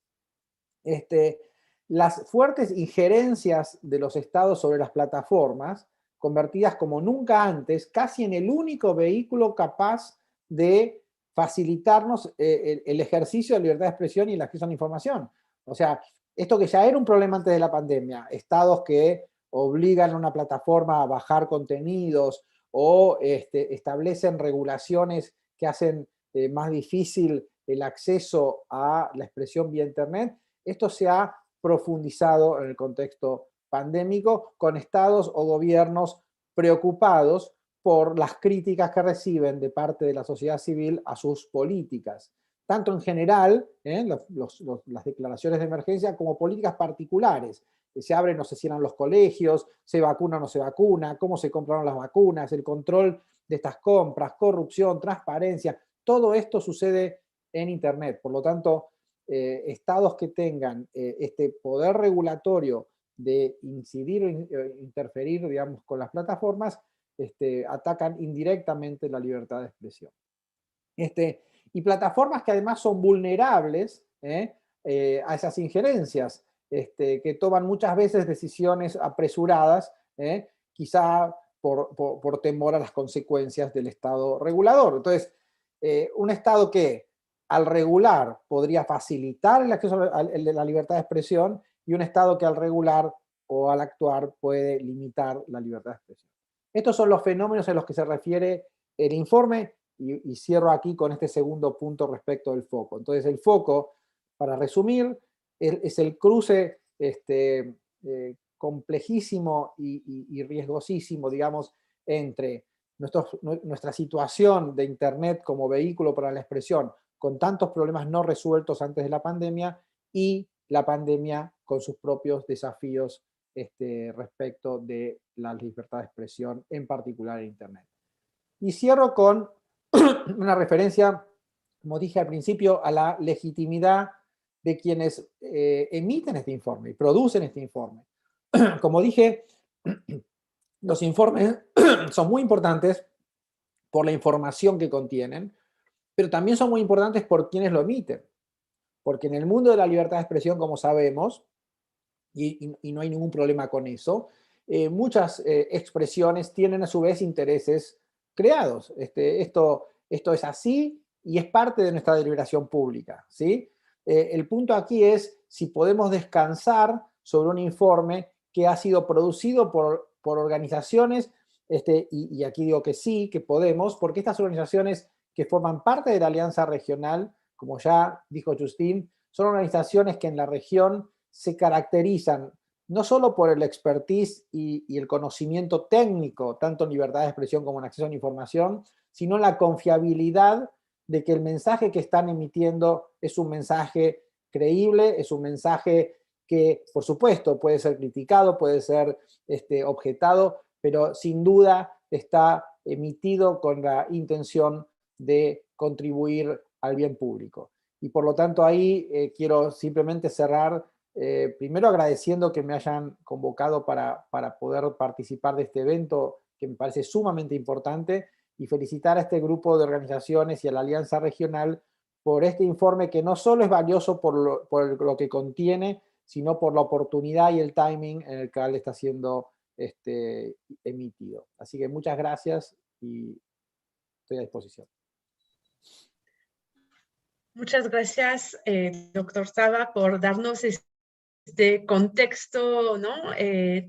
Las fuertes injerencias de los estados sobre las plataformas, convertidas como nunca antes, casi en el único vehículo capaz de facilitarnos el ejercicio de libertad de expresión y el acceso a la información. O sea, esto que ya era un problema antes de la pandemia, estados que obligan a una plataforma a bajar contenidos o establecen regulaciones que hacen más difícil el acceso a la expresión vía Internet, esto se ha profundizado en el contexto pandémico, con estados o gobiernos preocupados por las críticas que reciben de parte de la sociedad civil a sus políticas, tanto en general, las declaraciones de emergencia, como políticas particulares. Se abren o se cierran los colegios, se vacuna o no se vacuna, cómo se compraron las vacunas, el control de estas compras, corrupción, transparencia, todo esto sucede en Internet. Por lo tanto, estados que tengan este poder regulatorio de incidir o interferir, digamos, con las plataformas, atacan indirectamente la libertad de expresión. Y plataformas que además son vulnerables a esas injerencias, que toman muchas veces decisiones apresuradas, quizá por temor a las consecuencias del Estado regulador. Entonces, un Estado que al regular podría facilitar el acceso a la libertad de expresión, y un Estado que al regular o al actuar puede limitar la libertad de expresión. Estos son los fenómenos a los que se refiere el informe, y cierro aquí con este segundo punto respecto del foco. Entonces, el foco, para resumir, es el cruce complejísimo y riesgosísimo, digamos, entre nuestra situación de Internet como vehículo para la expresión, con tantos problemas no resueltos antes de la pandemia, y la pandemia con sus propios desafíos respecto de la libertad de expresión, en particular en Internet. Y cierro con una referencia, como dije al principio, a la legitimidad de quienes emiten este informe y producen este informe. Como dije, los informes son muy importantes por la información que contienen, pero también son muy importantes por quienes lo emiten. Porque en el mundo de la libertad de expresión, como sabemos, y no hay ningún problema con eso, muchas expresiones tienen a su vez intereses creados. Esto es así y es parte de nuestra deliberación pública, ¿sí? El punto aquí es si podemos descansar sobre un informe que ha sido producido por organizaciones, y aquí digo que sí, que podemos, porque estas organizaciones que forman parte de la Alianza Regional, como ya dijo Justin, son organizaciones que en la región se caracterizan no solo por el expertise y el conocimiento técnico, tanto en libertad de expresión como en acceso a la información, sino la confiabilidad de que el mensaje que están emitiendo es un mensaje creíble, es un mensaje que, por supuesto, puede ser criticado, puede ser objetado, pero sin duda está emitido con la intención de contribuir al bien público. Y por lo tanto ahí quiero simplemente cerrar primero agradeciendo que me hayan convocado para poder participar de este evento que me parece sumamente importante, y felicitar a este grupo de organizaciones y a la Alianza Regional por este informe que no solo es valioso por lo que contiene, sino por la oportunidad y el timing en el cual está siendo emitido. Así que muchas gracias y estoy a disposición.
Muchas gracias, doctor Saba, por darnos este contexto, ¿no?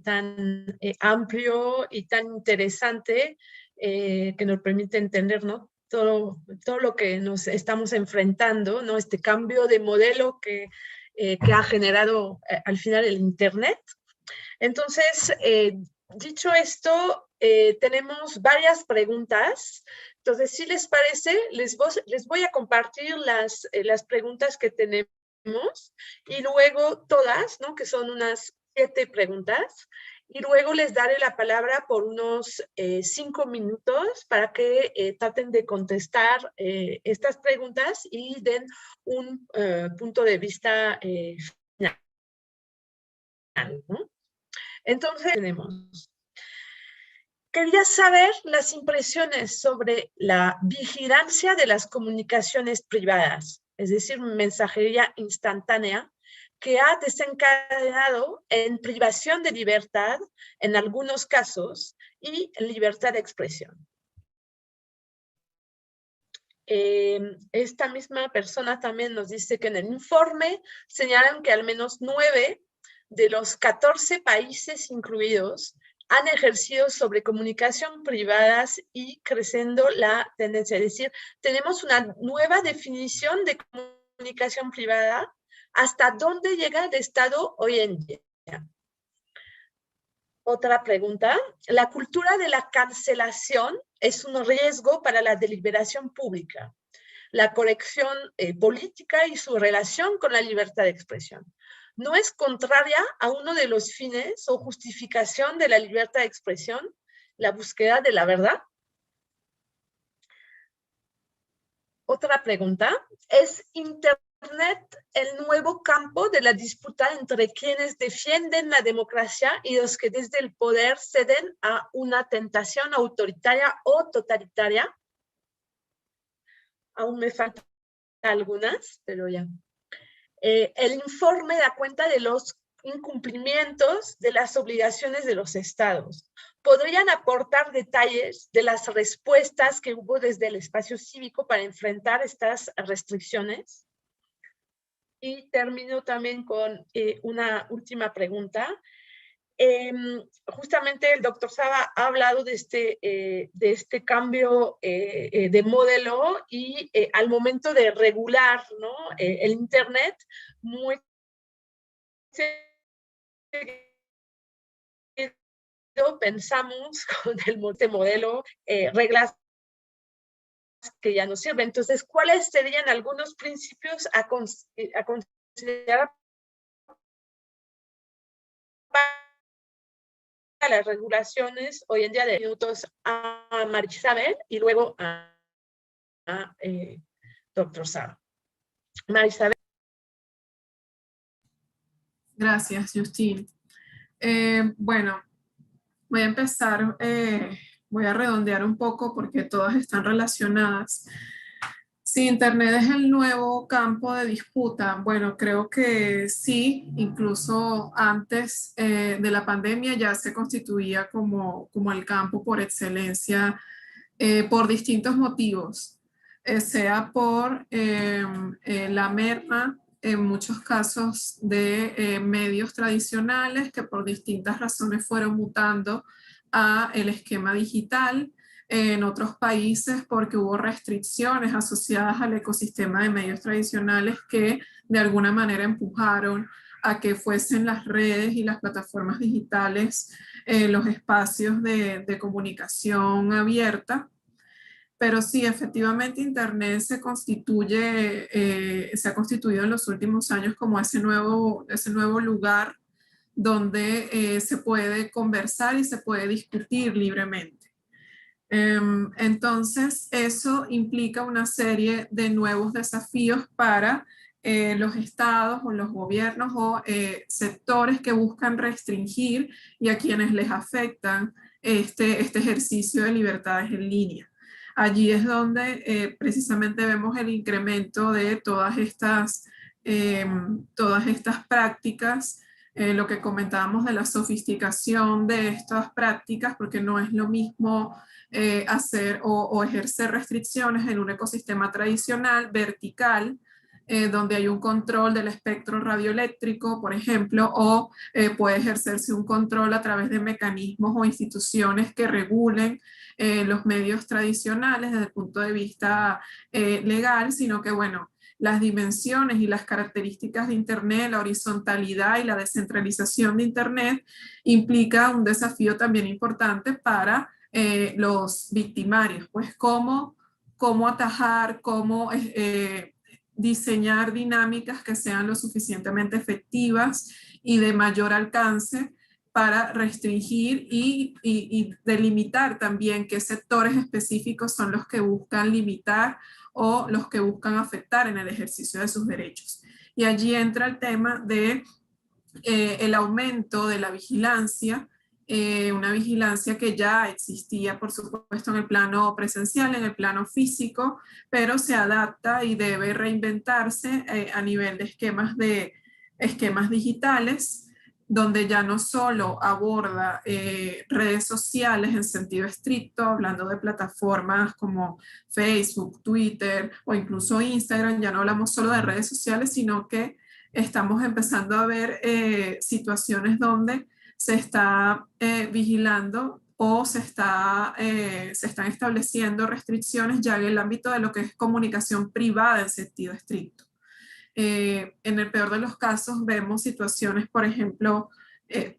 Tan amplio y tan interesante que nos permite entender, ¿no? Todo lo que nos estamos enfrentando, ¿no? Este cambio de modelo que ha generado al final el Internet. Entonces, dicho esto, tenemos varias preguntas. Entonces, si les parece, les voy a compartir las preguntas que tenemos y luego todas, ¿no? Que son unas 7 preguntas. Y luego les daré la palabra por unos 5 minutos para que traten de contestar estas preguntas y den un punto de vista final, ¿no? Entonces, tenemos. Quería saber las impresiones sobre la vigilancia de las comunicaciones privadas, es decir, mensajería instantánea, que ha desencadenado en privación de libertad en algunos casos y libertad de expresión. Esta misma persona también nos dice que en el informe señalan que al menos 9 de los 14 países incluidos han ejercido sobre comunicación privadas y creciendo la tendencia. Es decir, tenemos una nueva definición de comunicación privada. ¿Hasta dónde llega el Estado hoy en día? Otra pregunta. ¿La cultura de la cancelación es un riesgo para la deliberación pública, la corrección política y su relación con la libertad de expresión? ¿No es contraria a uno de los fines o justificación de la libertad de expresión, la búsqueda de la verdad? Otra pregunta. ¿Es Internet el nuevo campo de la disputa entre quienes defienden la democracia y los que desde el poder ceden a una tentación autoritaria o totalitaria? Aún me faltan algunas, pero ya. El informe da cuenta de los incumplimientos de las obligaciones de los estados. ¿Podrían aportar detalles de las respuestas que hubo desde el espacio cívico para enfrentar estas restricciones? Y termino también con una última pregunta. Justamente el doctor Saba ha hablado de este cambio de modelo y al momento de regular, ¿no? El Internet, muy pensamos con este modelo reglas que ya no sirven. Entonces, ¿cuáles serían algunos principios a considerar para las regulaciones hoy en día? De minutos a Marisabel y luego a doctor Saba. Marisabel.
Gracias, Justine. Bueno, voy a empezar, voy a redondear un poco porque todas están relacionadas. Si Internet es el nuevo campo de disputa, bueno, creo que sí, incluso antes de la pandemia ya se constituía como el campo por excelencia por distintos motivos, sea por la merma en muchos casos de medios tradicionales que por distintas razones fueron mutando a el esquema digital, en otros países porque hubo restricciones asociadas al ecosistema de medios tradicionales que de alguna manera empujaron a que fuesen las redes y las plataformas digitales los espacios de comunicación abierta. Pero sí, efectivamente Internet se ha constituido en los últimos años como ese nuevo lugar donde se puede conversar y se puede discutir libremente. Entonces, eso implica una serie de nuevos desafíos para los estados o los gobiernos o sectores que buscan restringir y a quienes les afectan este ejercicio de libertades en línea. Allí es donde precisamente vemos el incremento de todas estas prácticas, lo que comentábamos de la sofisticación de estas prácticas, porque no es lo mismo hacer o ejercer restricciones en un ecosistema tradicional, vertical, donde hay un control del espectro radioeléctrico, por ejemplo, o puede ejercerse un control a través de mecanismos o instituciones que regulen los medios tradicionales desde el punto de vista legal, sino que, bueno, las dimensiones y las características de Internet, la horizontalidad y la descentralización de Internet implica un desafío también importante para los victimarios, pues cómo atajar, cómo diseñar dinámicas que sean lo suficientemente efectivas y de mayor alcance para restringir y delimitar también qué sectores específicos son los que buscan limitar o los que buscan afectar en el ejercicio de sus derechos. Y allí entra el tema de el aumento de la vigilancia, una vigilancia que ya existía, por supuesto, en el plano presencial, en el plano físico, pero se adapta y debe reinventarse a nivel de esquemas digitales, donde ya no solo aborda redes sociales en sentido estricto, hablando de plataformas como Facebook, Twitter o incluso Instagram, ya no hablamos solo de redes sociales, sino que estamos empezando a ver situaciones donde se está vigilando o se están estableciendo restricciones ya en el ámbito de lo que es comunicación privada en sentido estricto. En el peor de los casos vemos situaciones, por ejemplo,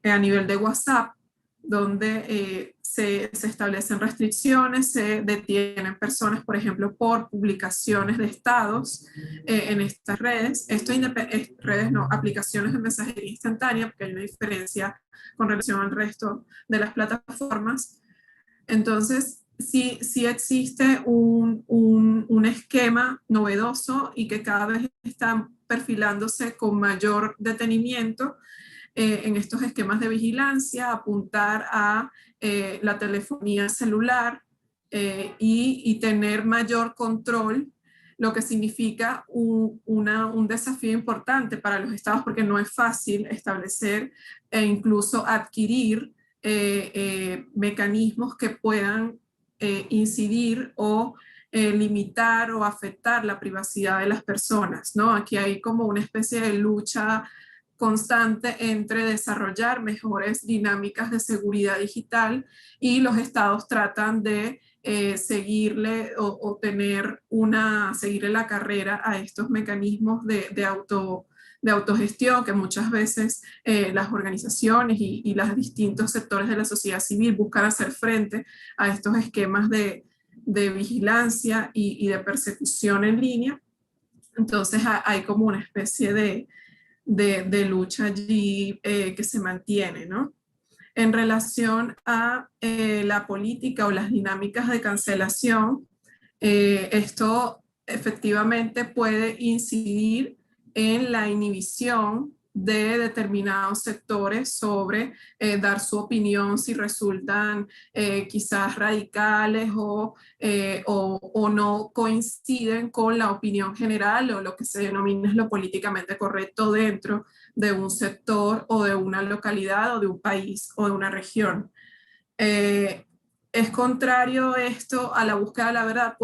a nivel de WhatsApp, donde se establecen restricciones, se detienen personas, por ejemplo, por publicaciones de estados en estas redes. Aplicaciones de mensajería instantánea, porque hay una diferencia con relación al resto de las plataformas. Entonces, sí existe un esquema novedoso y que cada vez está perfilándose con mayor detenimiento en estos esquemas de vigilancia, apuntar a la telefonía celular y tener mayor control, lo que significa un desafío importante para los estados, porque no es fácil establecer e incluso adquirir mecanismos que puedan incidir o limitar o afectar la privacidad de las personas, ¿no? Aquí hay como una especie de lucha constante entre desarrollar mejores dinámicas de seguridad digital y los estados tratan de seguirle seguirle la carrera a estos mecanismos de autogestión que muchas veces las organizaciones y los distintos sectores de la sociedad civil buscan hacer frente a estos esquemas de vigilancia y de persecución en línea. Entonces hay como una especie de lucha allí que se mantiene, ¿no? En relación a la política o las dinámicas de cancelación, esto efectivamente puede incidir en la inhibición de determinados sectores sobre dar su opinión si resultan quizás radicales o no coinciden con la opinión general o lo que se denomina es lo políticamente correcto dentro de un sector o de una localidad o de un país o de una región. Es contrario esto a la búsqueda de la verdad,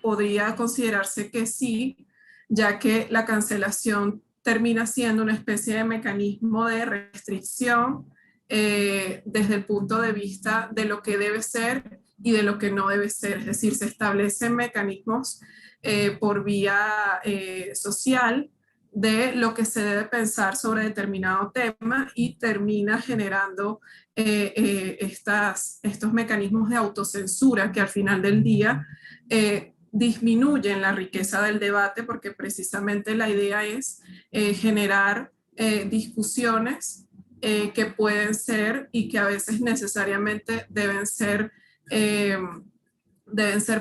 podría considerarse que sí, ya que la cancelación termina siendo una especie de mecanismo de restricción desde el punto de vista de lo que debe ser y de lo que no debe ser. Es decir, se establecen mecanismos por vía social de lo que se debe pensar sobre determinado tema y termina generando estos mecanismos de autocensura que al final del día disminuyen la riqueza del debate, porque precisamente la idea es generar discusiones que pueden ser y que a veces necesariamente deben ser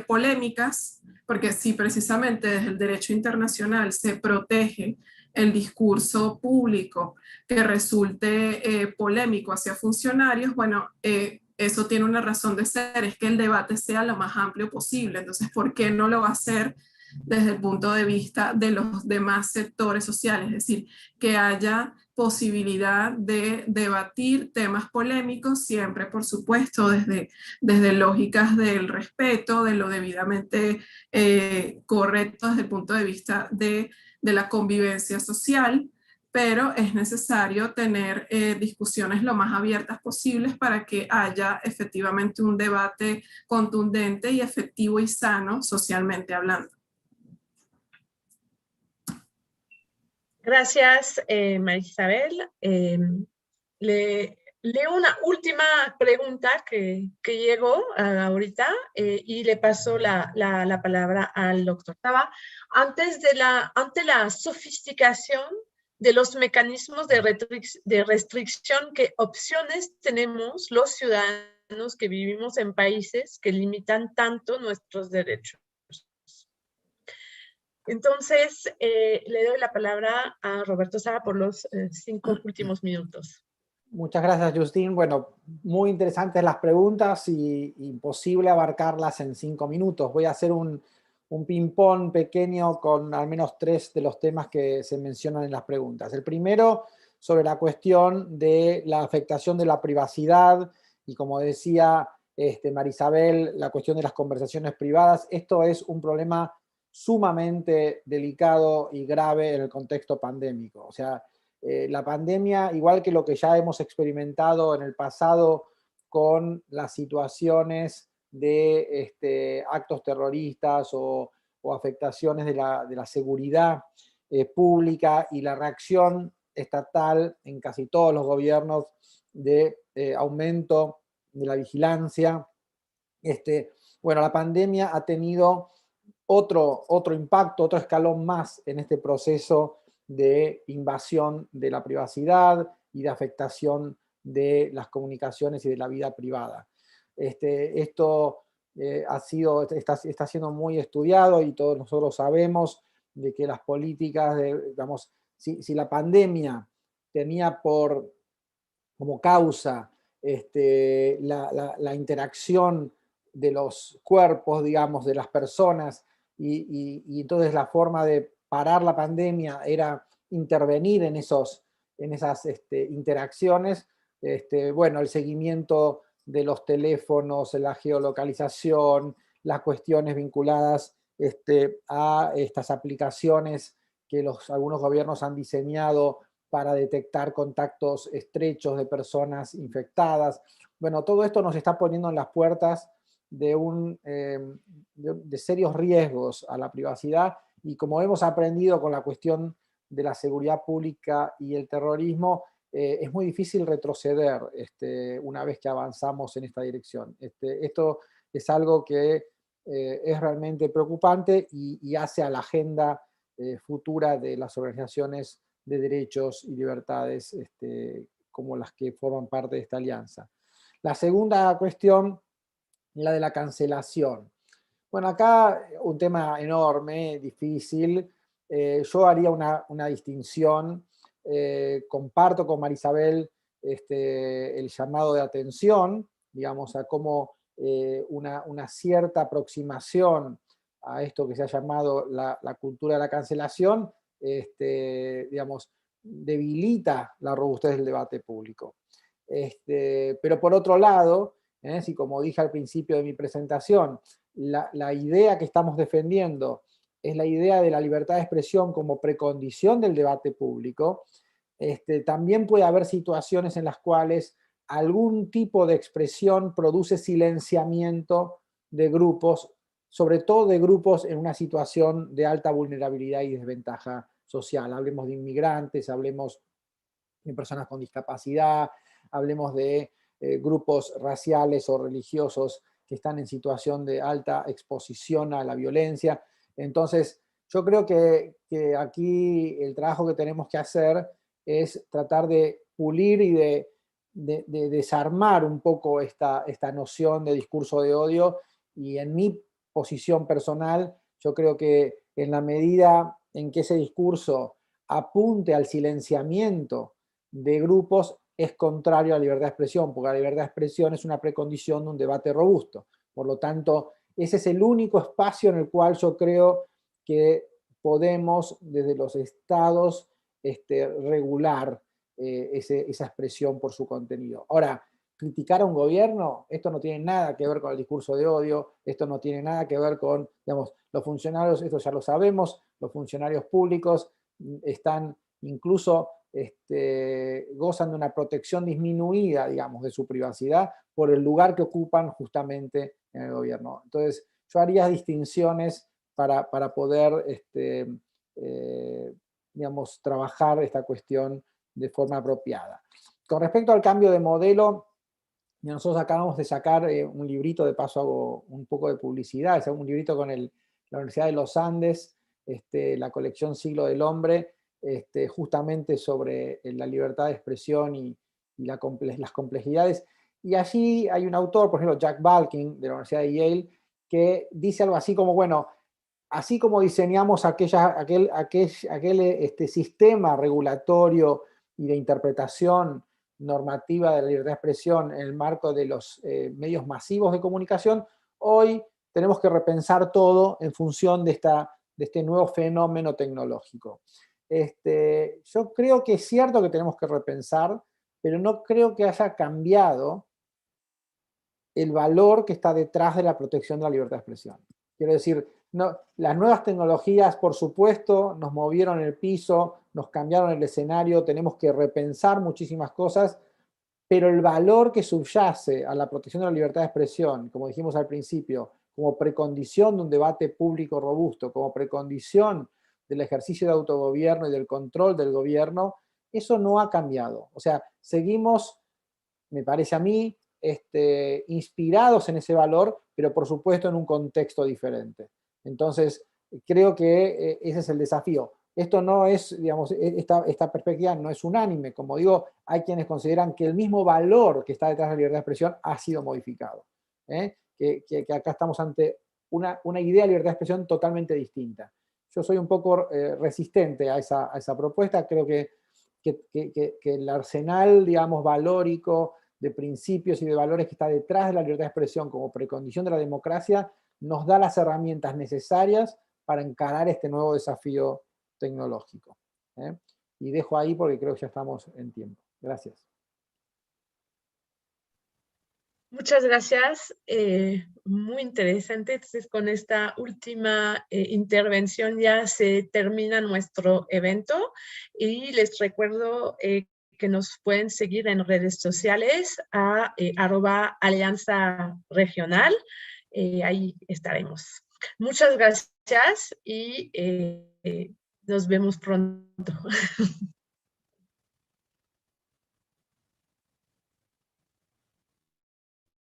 polémicas, porque si precisamente desde el derecho internacional se protege el discurso público que resulte polémico hacia funcionarios, bueno, eso tiene una razón de ser, es que el debate sea lo más amplio posible. Entonces, ¿por qué no lo va a hacer desde el punto de vista de los demás sectores sociales? Es decir, que haya posibilidad de debatir temas polémicos, siempre, por supuesto, desde lógicas del respeto, de lo debidamente correcto desde el punto de vista de la convivencia social, pero es necesario tener discusiones lo más abiertas posibles para que haya efectivamente un debate contundente y efectivo y sano socialmente hablando.
Gracias, María Isabel. Leo una última pregunta que llegó ahorita y le paso la palabra al doctor Taba. Ante la sofisticación de los mecanismos de restricción, ¿qué opciones tenemos los ciudadanos que vivimos en países que limitan tanto nuestros derechos? Entonces, le doy la palabra a Roberto Sara por los 5 últimos minutos.
Muchas gracias, Justin. Bueno, muy interesantes las preguntas y imposible abarcarlas en 5 minutos. Voy a hacer un ping-pong pequeño con al menos 3 de los temas que se mencionan en las preguntas. El primero, sobre la cuestión de la afectación de la privacidad y, como decía Marisabel, la cuestión de las conversaciones privadas. Esto es un problema sumamente delicado y grave en el contexto pandémico. O sea, la pandemia, igual que lo que ya hemos experimentado en el pasado con las situaciones de actos terroristas o afectaciones de la seguridad pública y la reacción estatal en casi todos los gobiernos de aumento de la vigilancia. Bueno, la pandemia ha tenido otro impacto, otro escalón más en este proceso de invasión de la privacidad y de afectación de las comunicaciones y de la vida privada. Esto está siendo muy estudiado y todos nosotros sabemos de que las políticas, digamos, si la pandemia tenía como causa la interacción de los cuerpos, digamos, de las personas, y entonces la forma de parar la pandemia era intervenir en esas interacciones, bueno, el seguimiento de los teléfonos, la geolocalización, las cuestiones vinculadas a estas aplicaciones que algunos gobiernos han diseñado para detectar contactos estrechos de personas infectadas. Bueno, todo esto nos está poniendo en las puertas de serios riesgos a la privacidad, y como hemos aprendido con la cuestión de la seguridad pública y el terrorismo, es muy difícil retroceder una vez que avanzamos en esta dirección. Esto es algo que es realmente preocupante y hace a la agenda futura de las organizaciones de derechos y libertades como las que forman parte de esta alianza. La segunda cuestión, la de la cancelación. Bueno, acá un tema enorme, difícil. Yo haría una distinción. Comparto con Marisabel el llamado de atención, digamos, a cómo una cierta aproximación a esto que se ha llamado la cultura de la cancelación, digamos, debilita la robustez del debate público. Pero por otro lado, si como dije al principio de mi presentación, la idea que estamos defendiendo es la idea de la libertad de expresión como precondición del debate público, también puede haber situaciones en las cuales algún tipo de expresión produce silenciamiento de grupos, sobre todo de grupos en una situación de alta vulnerabilidad y desventaja social. Hablemos de inmigrantes, hablemos de personas con discapacidad, hablemos de grupos raciales o religiosos que están en situación de alta exposición a la violencia. Entonces, yo creo que aquí el trabajo que tenemos que hacer es tratar de pulir y de desarmar un poco esta noción de discurso de odio, y en mi posición personal, yo creo que en la medida en que ese discurso apunte al silenciamiento de grupos, es contrario a la libertad de expresión, porque la libertad de expresión es una precondición de un debate robusto. Por lo tanto, ese es el único espacio en el cual yo creo que podemos, desde los estados, regular esa expresión por su contenido. Ahora, criticar a un gobierno, esto no tiene nada que ver con el discurso de odio, esto no tiene nada que ver con, digamos, los funcionarios, esto ya lo sabemos, los funcionarios públicos están incluso, gozan de una protección disminuida, digamos, de su privacidad por el lugar que ocupan justamente en el gobierno. Entonces, yo haría distinciones para poder, digamos, trabajar esta cuestión de forma apropiada. Con respecto al cambio de modelo, nosotros acabamos de sacar un librito, de paso hago un poco de publicidad, es un librito con la Universidad de los Andes, la colección Siglo del Hombre, justamente sobre la libertad de expresión y las complejidades. Y allí hay un autor, por ejemplo, Jack Balkin, de la Universidad de Yale, que dice algo así como, bueno, así como diseñamos aquel sistema regulatorio y de interpretación normativa de la libertad de expresión en el marco de los medios masivos de comunicación, hoy tenemos que repensar todo en función de este nuevo fenómeno tecnológico. Yo creo que es cierto que tenemos que repensar, pero no creo que haya cambiado el valor que está detrás de la protección de la libertad de expresión. Quiero decir, no, las nuevas tecnologías, por supuesto, nos movieron el piso, nos cambiaron el escenario, tenemos que repensar muchísimas cosas, pero el valor que subyace a la protección de la libertad de expresión, como dijimos al principio, como precondición de un debate público robusto, como precondición del ejercicio de autogobierno y del control del gobierno, eso no ha cambiado. O sea, seguimos, me parece a mí, inspirados en ese valor, pero por supuesto en un contexto diferente. Entonces, creo que ese es el desafío. Esto no es, digamos, esta perspectiva no es unánime. Como digo, hay quienes consideran que el mismo valor que está detrás de la libertad de expresión ha sido modificado. Que acá estamos ante una idea de libertad de expresión totalmente distinta. Yo soy un poco resistente a esa propuesta. Creo que el arsenal, digamos, valórico de principios y de valores que está detrás de la libertad de expresión como precondición de la democracia nos da las herramientas necesarias para encarar este nuevo desafío tecnológico. Y dejo ahí porque creo que ya estamos en tiempo. Gracias.
Muchas gracias. Muy interesante. Entonces, con esta última intervención ya se termina nuestro evento y les recuerdo que nos pueden seguir en redes sociales a @alianza regional. Ahí estaremos. Muchas gracias y nos vemos pronto.